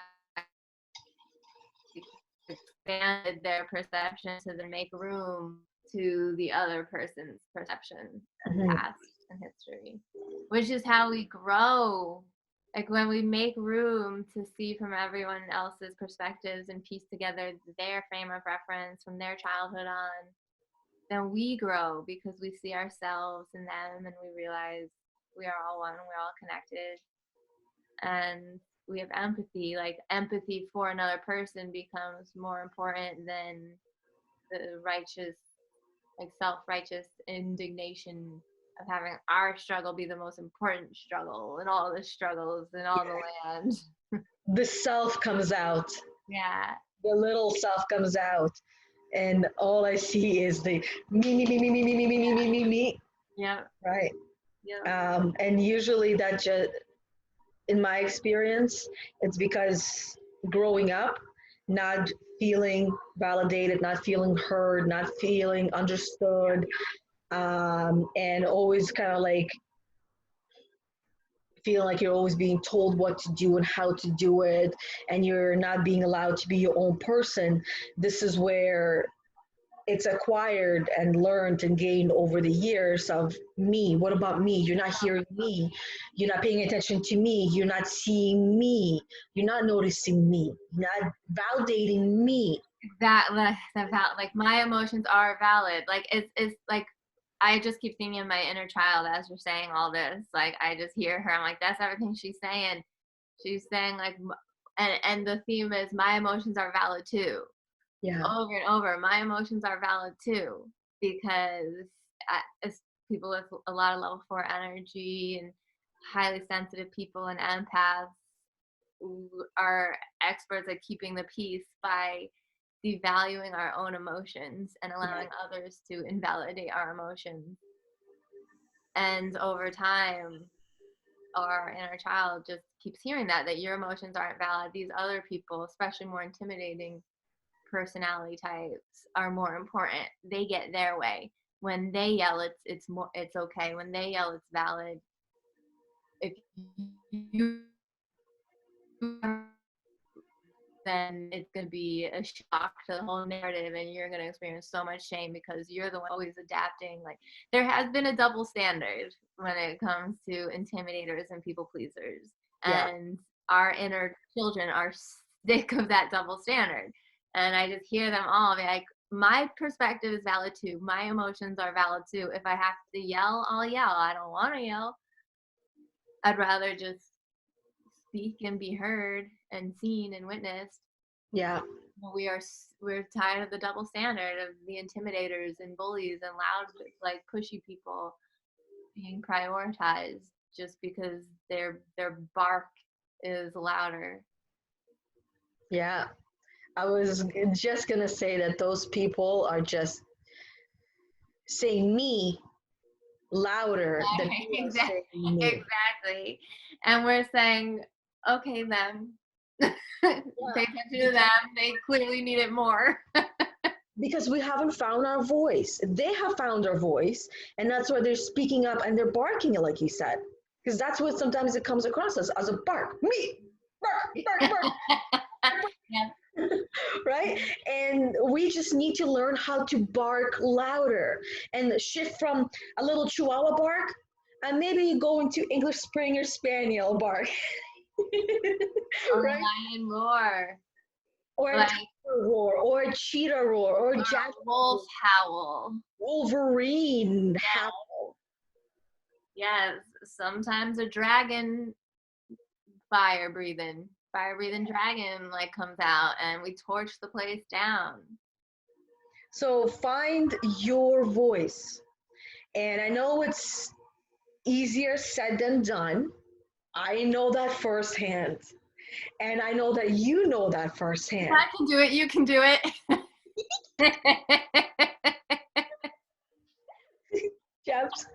expanded their perception to then make room to the other person's perception and past and history, which is how we grow. Like when we make room to see from everyone else's perspectives and piece together their frame of reference from their childhood on, then we grow because we see ourselves in them and we realize we are all one, we're all connected. And we have empathy, like empathy for another person becomes more important than the righteous, like self-righteous indignation of having our struggle be the most important struggle in all the struggles in all the land. The self comes out. Yeah. The little self comes out. And all I see is the me. Yeah. Right. Yeah. And usually that just, in my experience, it's because growing up, not feeling validated, not feeling heard, not feeling understood, and always kind of like feeling like you're always being told what to do and how to do it, and you're not being allowed to be your own person. This is where it's acquired and learned and gained over the years of me. What about me? You're not hearing me. You're not paying attention to me. You're not seeing me. You're not noticing me. You're not validating me. That like my emotions are valid. Like it's like I just keep thinking of my inner child as you're saying all this. Like I just hear her. I'm like, that's everything she's saying. She's saying like, and the theme is my emotions are valid too. Yeah. Over and over, my emotions are valid too, because as people with a lot of level 4 energy and highly sensitive people and empaths are experts at keeping the peace by devaluing our own emotions and allowing others to invalidate our emotions. And over time, our inner child just keeps hearing that your emotions aren't valid. These other people, especially more intimidating personality types, are more important. They get their way. When they yell, it's okay. When they yell, it's valid. If you, then it's going to be a shock to the whole narrative, and you're going to experience so much shame because you're the one always adapting. Like there has been a double standard when it comes to intimidators and people pleasers, and our inner children are sick of that double standard. And I just hear them all be like, my perspective is valid too. My emotions are valid too. If I have to yell, I'll yell. I don't want to yell. I'd rather just speak and be heard and seen and witnessed. Yeah. We're tired of the double standard of the intimidators and bullies and loud, like pushy people being prioritized just because their bark is louder. Yeah. I was just going to say that those people are just saying me louder than you are saying me. Exactly. And we're saying, okay, then. Pay attention to them. They clearly need it more. Because we haven't found our voice. They have found their voice, and that's why they're speaking up and they're barking it, like you said. Because that's what sometimes it comes across as a bark. Me! Bark, bark, bark. Yeah. Right? And we just need to learn how to bark louder and shift from a little Chihuahua bark and maybe go into English Springer Spaniel bark. Or right? a lion roar. Or a tiger roar, or a cheetah roar, or a jack wolf howl. Wolverine howl. Yes, sometimes a dragon fire breathing dragon like comes out and we torch the place down. So find your voice. And I know it's easier said than done. I know that firsthand. And I know that you know that firsthand. If I can do it, you can do it. Jeps.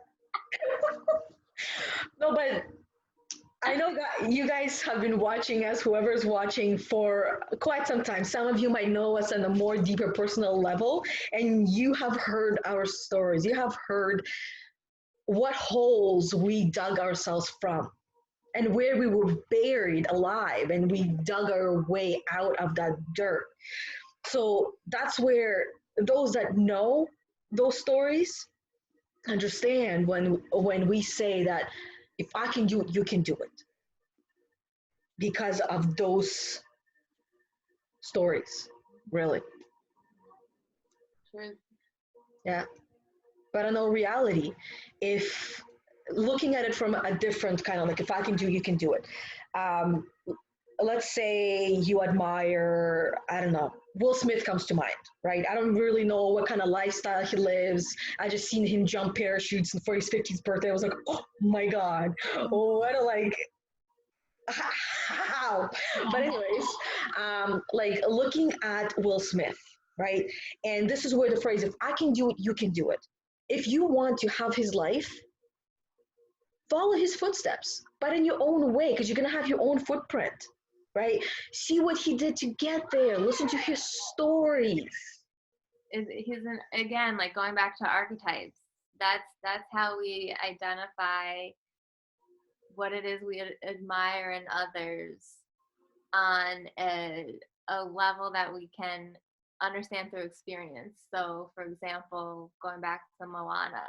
No, but I know that you guys have been watching us, whoever's watching, for quite some time. Some of you might know us on a more deeper personal level, and you have heard our stories. You have heard what holes we dug ourselves from and where we were buried alive, and we dug our way out of that dirt. So that's where those that know those stories understand when we say that if I can do it, you can do it, because of those stories, really. True. Yeah. But in all reality, if looking at it from a different kind of like, if I can do, you can do it. Um, let's say you admire, I don't know, Will Smith comes to mind, right? I don't really know what kind of lifestyle he lives. I just seen him jump parachutes for his 50th birthday. I was like, oh my God, what a like, how? But anyways, like looking at Will Smith, right? And this is where the phrase, if I can do it, you can do it. If you want to have his life, follow his footsteps, but in your own way, because you're going to have your own footprint, right? See what he did to get there. Listen to his stories. He's again, like going back to archetypes. That's how we identify what it is we admire in others on a level that we can understand through experience. So, for example, going back to Moana,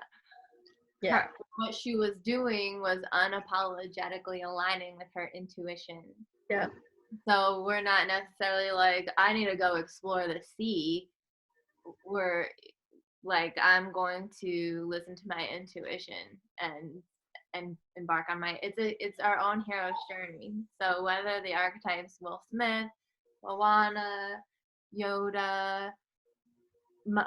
Yeah. what she was doing was unapologetically aligning with her intuition. Yeah. So we're not necessarily like, I need to go explore the sea. We're like, I'm going to listen to my intuition and embark on it's our own hero's journey. So whether the archetypes Will Smith, Moana, Yoda,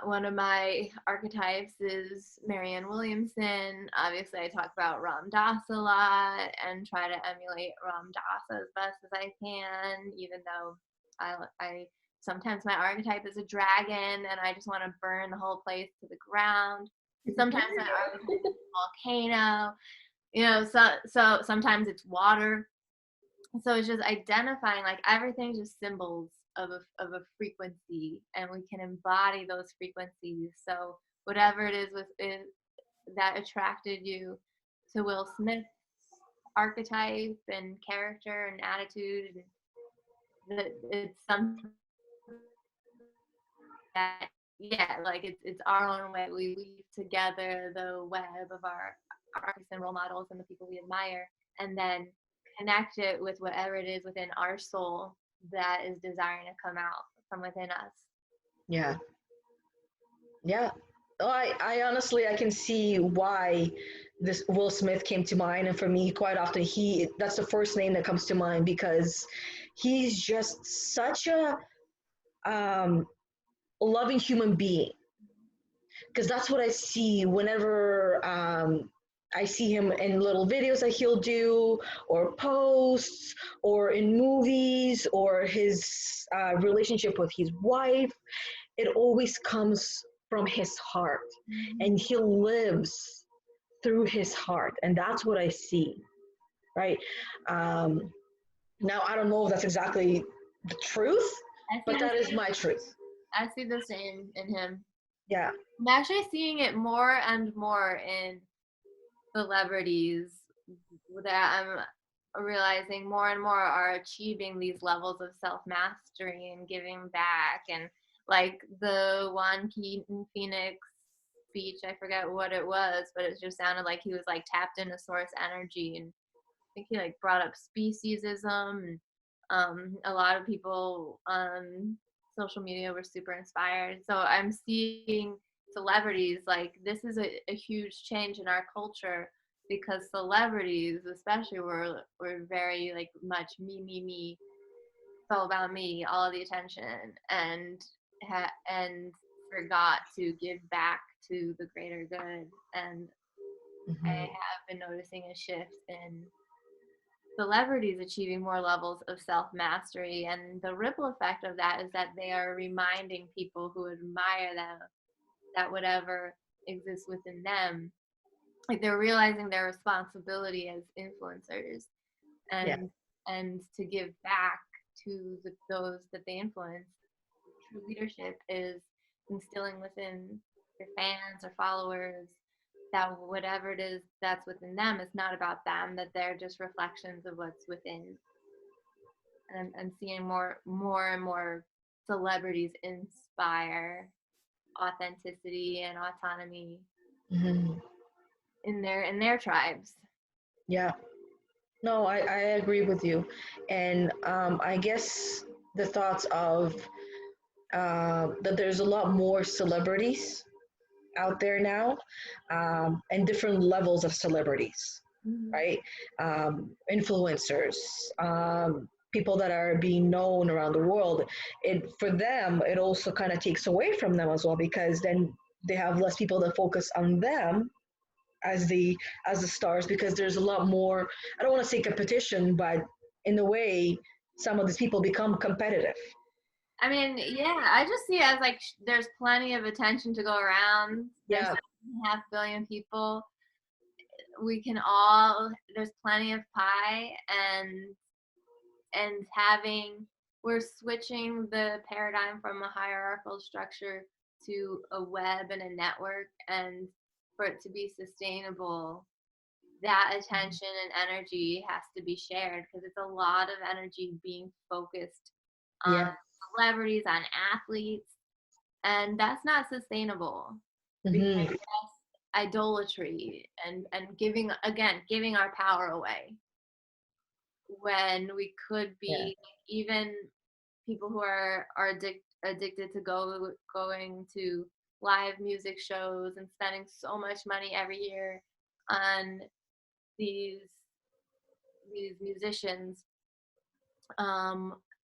one of my archetypes is Marianne Williamson. Obviously, I talk about Ram Dass a lot and try to emulate Ram Dass as best as I can, even though I sometimes my archetype is a dragon and I just want to burn the whole place to the ground. Sometimes my archetype is a volcano. So sometimes it's water. So it's just identifying, like, everything's just symbols of a frequency, and we can embody those frequencies. So whatever it is that attracted you to Will Smith's archetype and character and attitude, that it's something that, yeah, like it's our own way. We weave together the web of our artists and role models and the people we admire, and then connect it with whatever it is within our soul that is desiring to come out from within us. Yeah. Yeah. Oh, I honestly, I can see why this Will Smith came to mind. And for me, quite often, that's the first name that comes to mind because he's just such a loving human being. Because that's what I see whenever I see him in little videos that he'll do, or posts, or in movies, or his relationship with his wife. It always comes from his heart, and he lives through his heart, and that's what I see, right? Now, I don't know if that's exactly the truth, but that is my truth. I see the same in him. Yeah. I'm actually seeing it more and more in celebrities that I'm realizing more and more are achieving these levels of self-mastery and giving back. And like the Joaquin Phoenix speech, I forget what it was, but it just sounded like he was like tapped into source energy. And I think he like brought up speciesism. And a lot of people on social media were super inspired. So I'm seeing celebrities, like, this is a huge change in our culture, because celebrities especially were very like much me, it's all about me, all of the attention, and forgot to give back to the greater good. And I have been noticing a shift in celebrities achieving more levels of self-mastery, and the ripple effect of that is that they are reminding people who admire them that whatever exists within them, like, they're realizing their responsibility as influencers, and to give back to those that they influence. True leadership is instilling within your fans or followers that whatever it is that's within them is not about them, that they're just reflections of what's within. And I'm seeing more and more celebrities inspire authenticity and autonomy in their tribes. Yeah. No, I agree with you. And I guess the thoughts of that there's a lot more celebrities out there now, and different levels of celebrities, Mhm. right? Influencers, people that are being known around the world. It for them, it also kind of takes away from them as well, because then they have less people that focus on them as the stars, because there's a lot more. I don't want to say competition, but in a way, some of these people become competitive. I mean, yeah, I just see it as like there's plenty of attention to go around. There's Yeah. 7.5 billion people. We can all, there's plenty of pie, and having, we're switching the paradigm from a hierarchical structure to a web and a network, and for it to be sustainable, that attention and energy has to be shared, because it's a lot of energy being focused on Yeah. celebrities, on athletes, and that's not sustainable, because Hmm. that's idolatry, and giving our power away, when we could Yeah. be, even people who are addicted to going to live music shows and spending so much money every year on these musicians.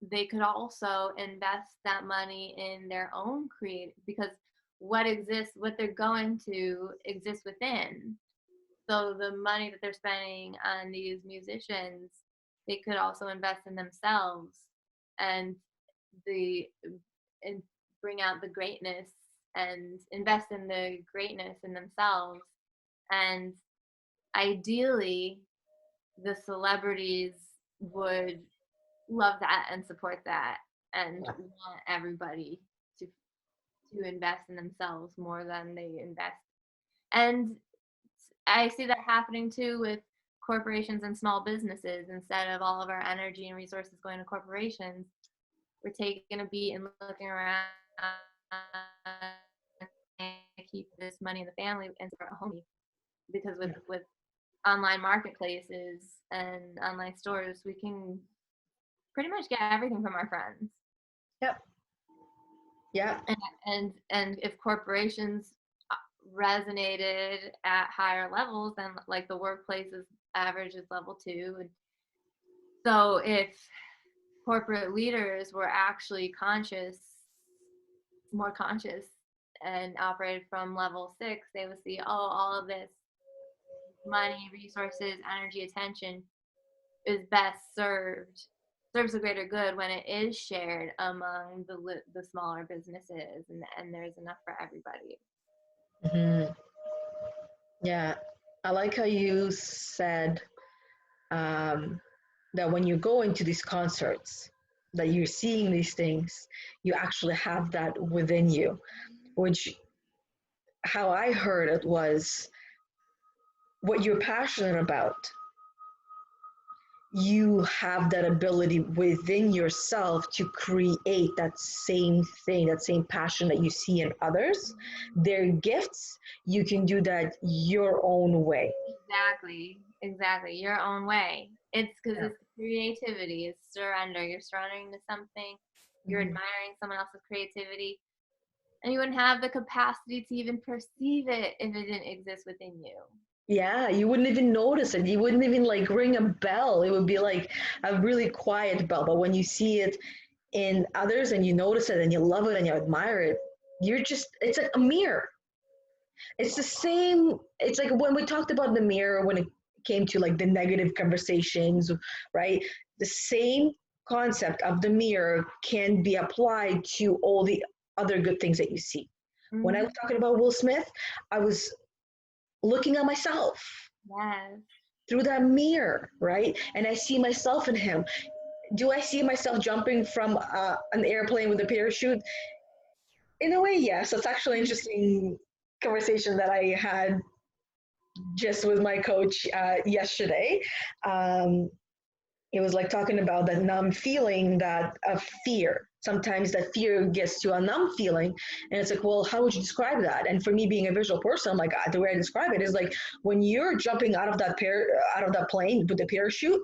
They could also invest that money in their own create, because what they're going to exist within. So the money that they're spending on these musicians, they could also invest in themselves, and the and bring out the greatness, and invest in the greatness in themselves. And ideally, the celebrities would love that and support that, and want everybody to invest in themselves more than they invest. And I see that happening too with corporations and small businesses. Instead of all of our energy and resources going to corporations, we're taking a beat and looking around and keep this money in the family and support a home. Because with online marketplaces and online stores, we can pretty much get everything from our friends. Yep. Yeah. And if corporations resonated at higher levels, then like the workplace's average is level 2. And so if corporate leaders were actually more conscious, and operated from level 6, they would see, oh, all of this money, resources, energy, attention is best serves a greater good when it is shared among the smaller businesses, and there's enough for everybody. Hmm. Yeah. I like how you said, um, that when you go into these concerts, that you're seeing these things, you actually have that within you, which how I heard it was what you're passionate about. You have that ability within yourself to create that same thing, that same passion that you see in others, their gifts. You can do that your own way. Exactly, your own way. It's because Yeah. it's creativity, it's surrender. You're surrendering to something, you're Mhm. admiring someone else's creativity, and you wouldn't have the capacity to even perceive it if it didn't exist within you. Yeah, you wouldn't even notice it. You wouldn't even like ring a bell. It would be like a really quiet bell. But when you see it in others and you notice it and you love it and you admire it, you're just, it's like a mirror. It's the same. It's like when we talked about the mirror when it came to like the negative conversations, right? The same concept of the mirror can be applied to all the other good things that you see. When I Mm-hmm. was talking about Will Smith, I was looking at myself Yes. through that mirror, right? And I see myself in him. Do I see myself jumping from an airplane with a parachute? In a way, yes. That's actually an interesting conversation that I had just with my coach yesterday. Um, it was like talking about that numb feeling that of fear. Sometimes that fear gets to a numb feeling, and it's like, well, how would you describe that? And for me, being a visual person, I'm like, the way I describe it is like when you're jumping out of that plane with the parachute,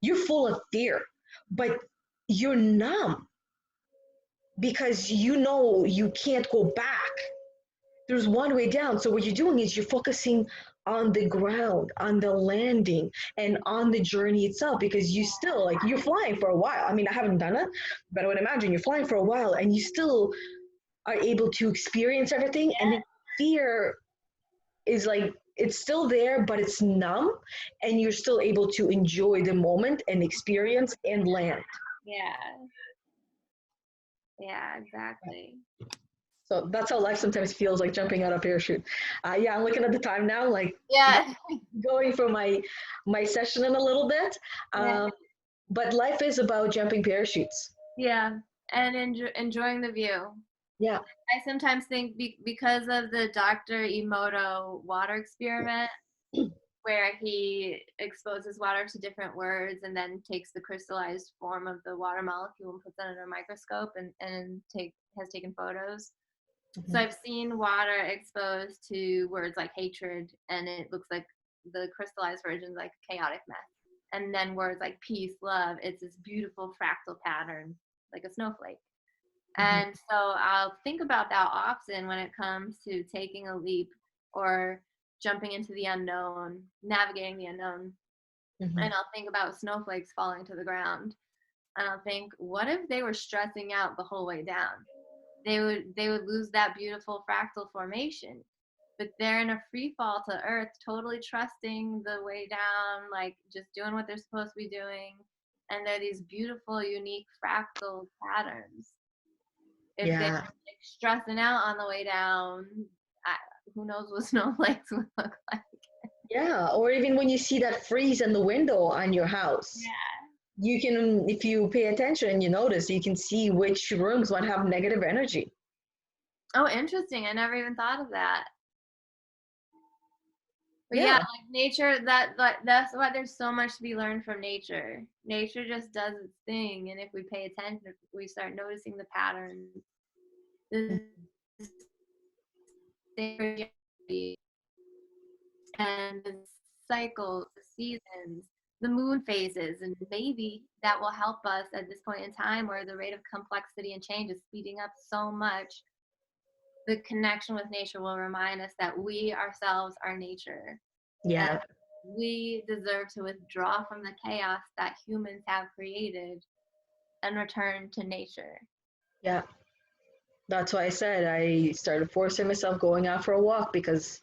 you're full of fear, but you're numb because you know you can't go back. there's one way down. So what you're doing is you're focusing on the ground, on the landing, and on the journey itself, because you still, like, you're flying for a while. I mean, I haven't done it, but I would imagine you're flying for a while and you still are able to experience everything. And then fear is like, it's still there, but it's numb, and you're still able to enjoy the moment and experience and land. Yeah. Yeah, exactly. So that's how life sometimes feels, like jumping out of a parachute. Yeah, I'm looking at the time now, like Yeah. going for my session in a little bit. Yeah. But life is about jumping parachutes. Yeah. And enjoying the view. Yeah. I sometimes think because of the Dr. Emoto water experiment, where he exposes water to different words and then takes the crystallized form of the water molecule and puts it under a microscope and has taken photos. So I've seen water exposed to words like hatred, and it looks like the crystallized version is like a chaotic mess. And then words like peace, love, it's this beautiful fractal pattern, like a snowflake. And so I'll think about that often when it comes to taking a leap or jumping into the unknown, navigating the unknown. And I'll think about snowflakes falling to the ground. And I'll think, what if they were stressing out the whole way down? They would lose that beautiful fractal formation. But they're in a free fall to earth, totally trusting the way down, like just doing what they're supposed to be doing. And they're these beautiful, unique fractal patterns. If they're Yeah. like stressing out on the way down, who knows what snowflakes would look like. Yeah. Or even when you see that freeze in the window on your house, you can, if you pay attention and you notice, you can see which rooms might have negative energy. Oh, interesting. I never even thought of that. But yeah, Yeah. like nature, that's why there's so much to be learned from nature. Nature just does its thing, and if we pay attention, if we start noticing the patterns, the and the cycles, the seasons, the moon phases, and maybe that will help us at this point in time where the rate of complexity and change is speeding up so much. The connection with nature will remind us that we ourselves are nature. Yeah. And we deserve to withdraw from the chaos that humans have created and return to nature. Yeah. That's why I said I started forcing myself going out for a walk, because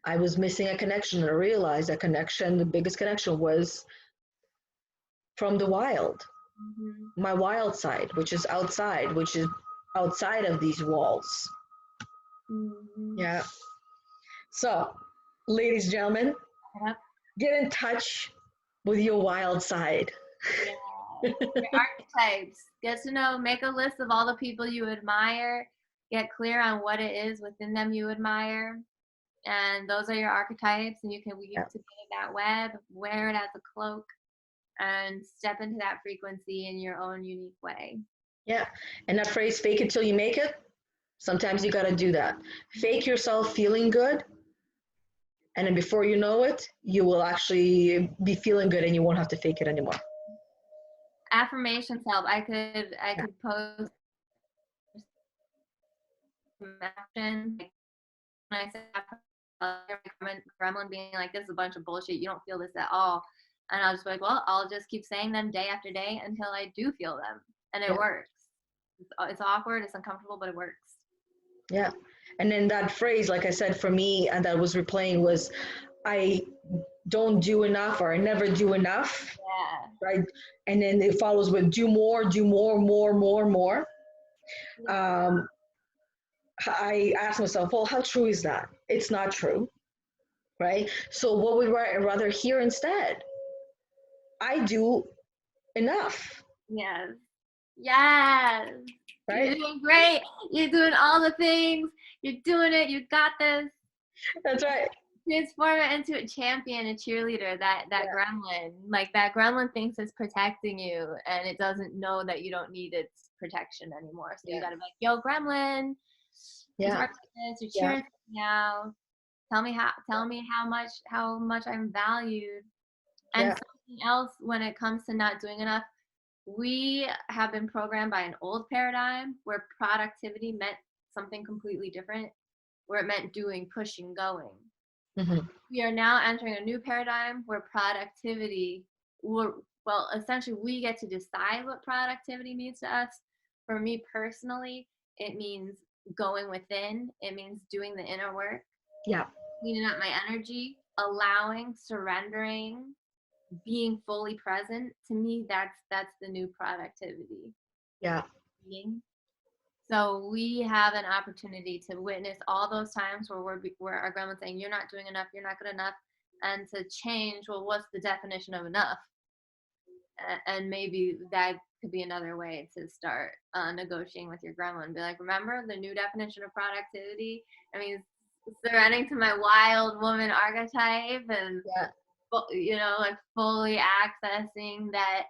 I was missing a connection, and I realized that connection, the biggest connection, was from the wild, my wild side, which is outside, which is outside of these walls. Yeah. So, ladies and gentlemen, Yep. get in touch with your wild side. Yeah. Your archetypes. Get to know, make a list of all the people you admire. Get clear on what it is within them you admire. And those are your archetypes, and you can weave together that web, wear it as a cloak, and step into that frequency in your own unique way. Yeah. And that phrase, fake it till you make it, sometimes you got to do that. Fake yourself feeling good, and then before you know it, you will actually be feeling good and you won't have to fake it anymore. Affirmations help. I could post action. When I said gremlin being like, this is a bunch of bullshit, you don't feel this at all. And I was like, well, I'll just keep saying them day after day until I do feel them. And it works. It's awkward, it's uncomfortable, but it works. Yeah. And then that phrase, like I said, for me, and that was replaying, was I don't do enough, or I never do enough. Yeah. Right. And then it follows with do more, more. I asked myself, well, how true is that? It's not true. Right. So what would I rather hear instead? I do enough. Yes. Yes. Right. You're doing great. You're doing all the things. You're doing it. You got this. That's right. Transform it into a champion, a cheerleader, that gremlin. Like that gremlin thinks it's protecting you, and it doesn't know that you don't need its protection anymore. So you gotta be like, yo, gremlin, you're cheering me now. Tell me how much I'm valued. And something else when it comes to not doing enough, we have been programmed by an old paradigm where productivity meant something completely different. where it meant doing, pushing, going. Mm-hmm. We are now entering a new paradigm where productivity, well, essentially we get to decide what productivity means to us. For me personally, it means going within. It means doing the inner work, Yeah. cleaning up my energy, allowing, surrendering, being fully present. To me, that's the new productivity. Yeah. Being. So we have an opportunity to witness all those times where our grandma's saying, "You're not doing enough. You're not good enough," and to change. Well, what's the definition of enough? And maybe that could be another way to start negotiating with your grandma and be like, "Remember the new definition of productivity? I mean, surrendering to my wild woman archetype and." Yeah. Like fully accessing that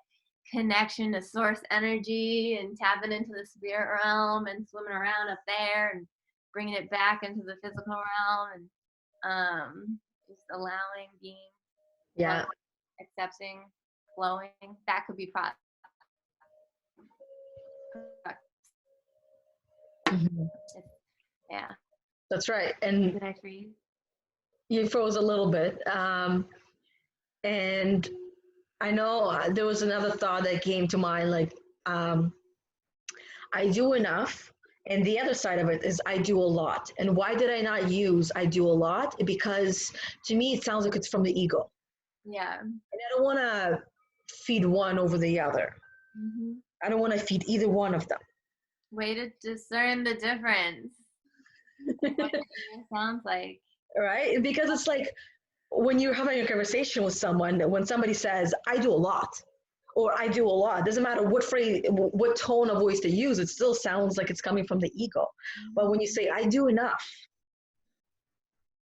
connection to source energy and tapping into the spirit realm and swimming around up there and bringing it back into the physical realm and just allowing, being, Yeah. accepting, flowing. That could be product. Mm-hmm. Yeah. That's right. And Did I freeze? you froze a little bit. And I know there was another thought that came to mind, like, I do enough. And the other side of it is I do a lot. And why did I not use I do a lot? Because to me, it sounds like it's from the ego. Yeah. And I don't want to feed one over the other. Mm-hmm. I don't want to feed either one of them. Way to discern the difference. What it sounds like. Right? Because it's like when you're having a conversation with someone, when somebody says, I do a lot, or I do a lot, doesn't matter what phrase, what tone of voice they use, it still sounds like it's coming from the ego. Mm-hmm. But when you say, I do enough,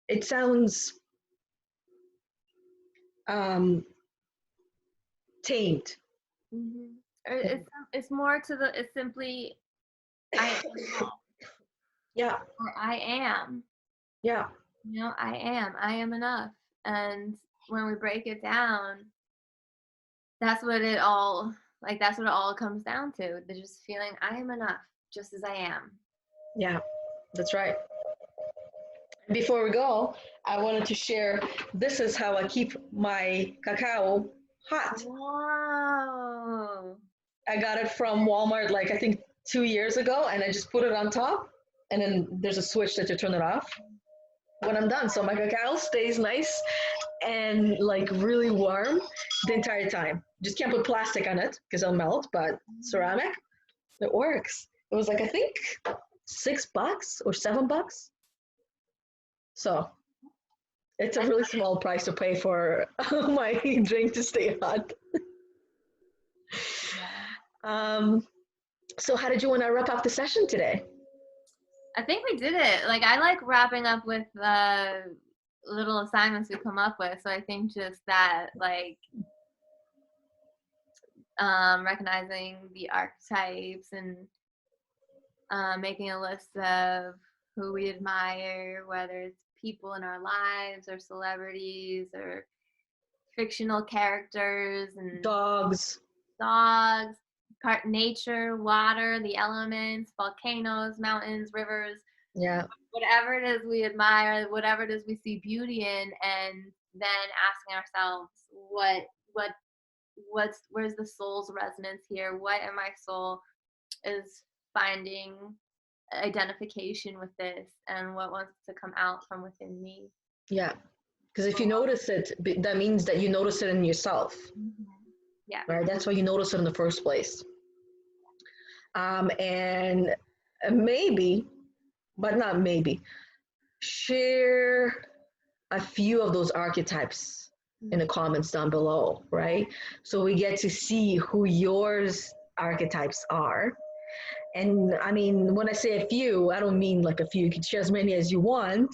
it sounds tamed. Mm-hmm. It's more to the, it's simply, I am enough. Yeah. Or I am. Yeah. I am enough. And when we break it down, that's what it all comes down to. They're just feeling I am enough just as I am. Yeah, that's right. Before we go, I wanted to share, this is how I keep my cacao hot. Wow. I got it from Walmart, like I think 2 years ago, and I just put it on top, and then there's a switch that you turn it off when I'm done. So my cacao stays nice and like really warm the entire time. Just can't put plastic on it because it'll melt, but ceramic, it works. It was like, I think $6 or $7. So it's a really small price to pay for my drink to stay hot. So how did you want to wrap up the session today? I think we did it. Like, I like wrapping up with little assignments we come up with. So I think just that, like, recognizing the archetypes and making a list of who we admire, whether it's people in our lives or celebrities or fictional characters and dogs, nature, water, the elements, volcanoes, mountains, rivers. Yeah. Whatever it is we admire, whatever it is we see beauty in, and then asking ourselves, where's the soul's resonance here? What in my soul is finding identification with this, and what wants to come out from within me? Yeah, because if you notice it, that means that you notice it in yourself. Mm-hmm. Yeah. Right. That's why you notice it in the first place. And maybe, but not maybe, share a few of those archetypes in the comments down below, right? So we get to see who yours archetypes are. And I mean, when I say a few, I don't mean like a few. You can share as many as you want,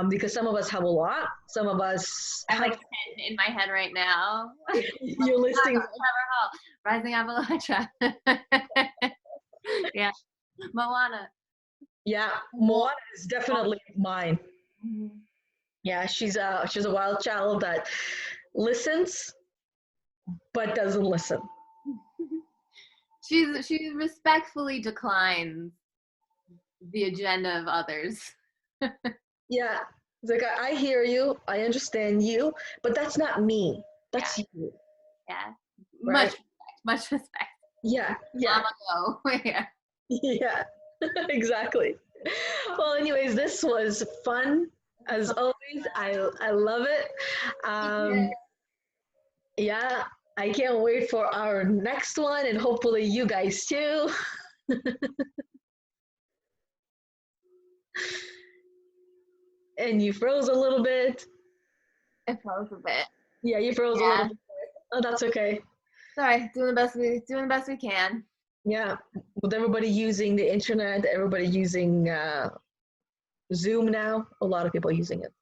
because some of us have a lot. Some of us I have like 10 in my head right now. You're listing Rising Appalachia. Yeah, Moana. Yeah, Moana is definitely mine. Mm-hmm. Yeah, she's a wild child that listens, but doesn't listen. She respectfully declines the agenda of others. Yeah. It's like, I hear you, I understand you, but that's not me. That's you. Yeah. Right? Much respect. Yeah. Yeah. Mama go. Yeah. Yeah. Exactly. Well, anyways, this was fun as always. I love it. Yeah. Yeah, I can't wait for our next one, and hopefully you guys too. And you froze a little bit. It froze a bit. Yeah, you froze a little Yeah. bit. Oh, that's okay. Sorry, doing the best we can. Yeah, with everybody using the internet, everybody using Zoom now. A lot of people using it.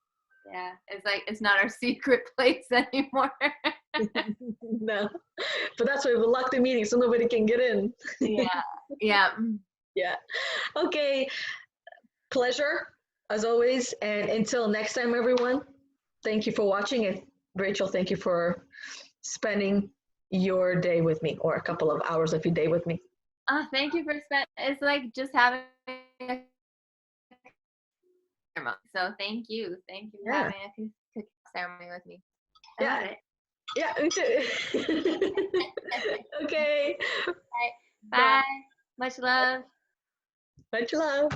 Yeah. It's like it's not our secret place anymore. No, but that's why we locked the meeting so nobody can get in. Yeah. Yeah. Yeah. Okay. Pleasure as always. And until next time, everyone, thank you for watching. And Rachel, thank you for spending your day with me, or a couple of hours of your day with me. Thank you for spending. It's like just having a ceremony. So thank you. Thank you for Yeah. having a cookie ceremony with me. I Yeah. love it. Yeah, me too. Okay. Bye. Bye. Much love. Much love.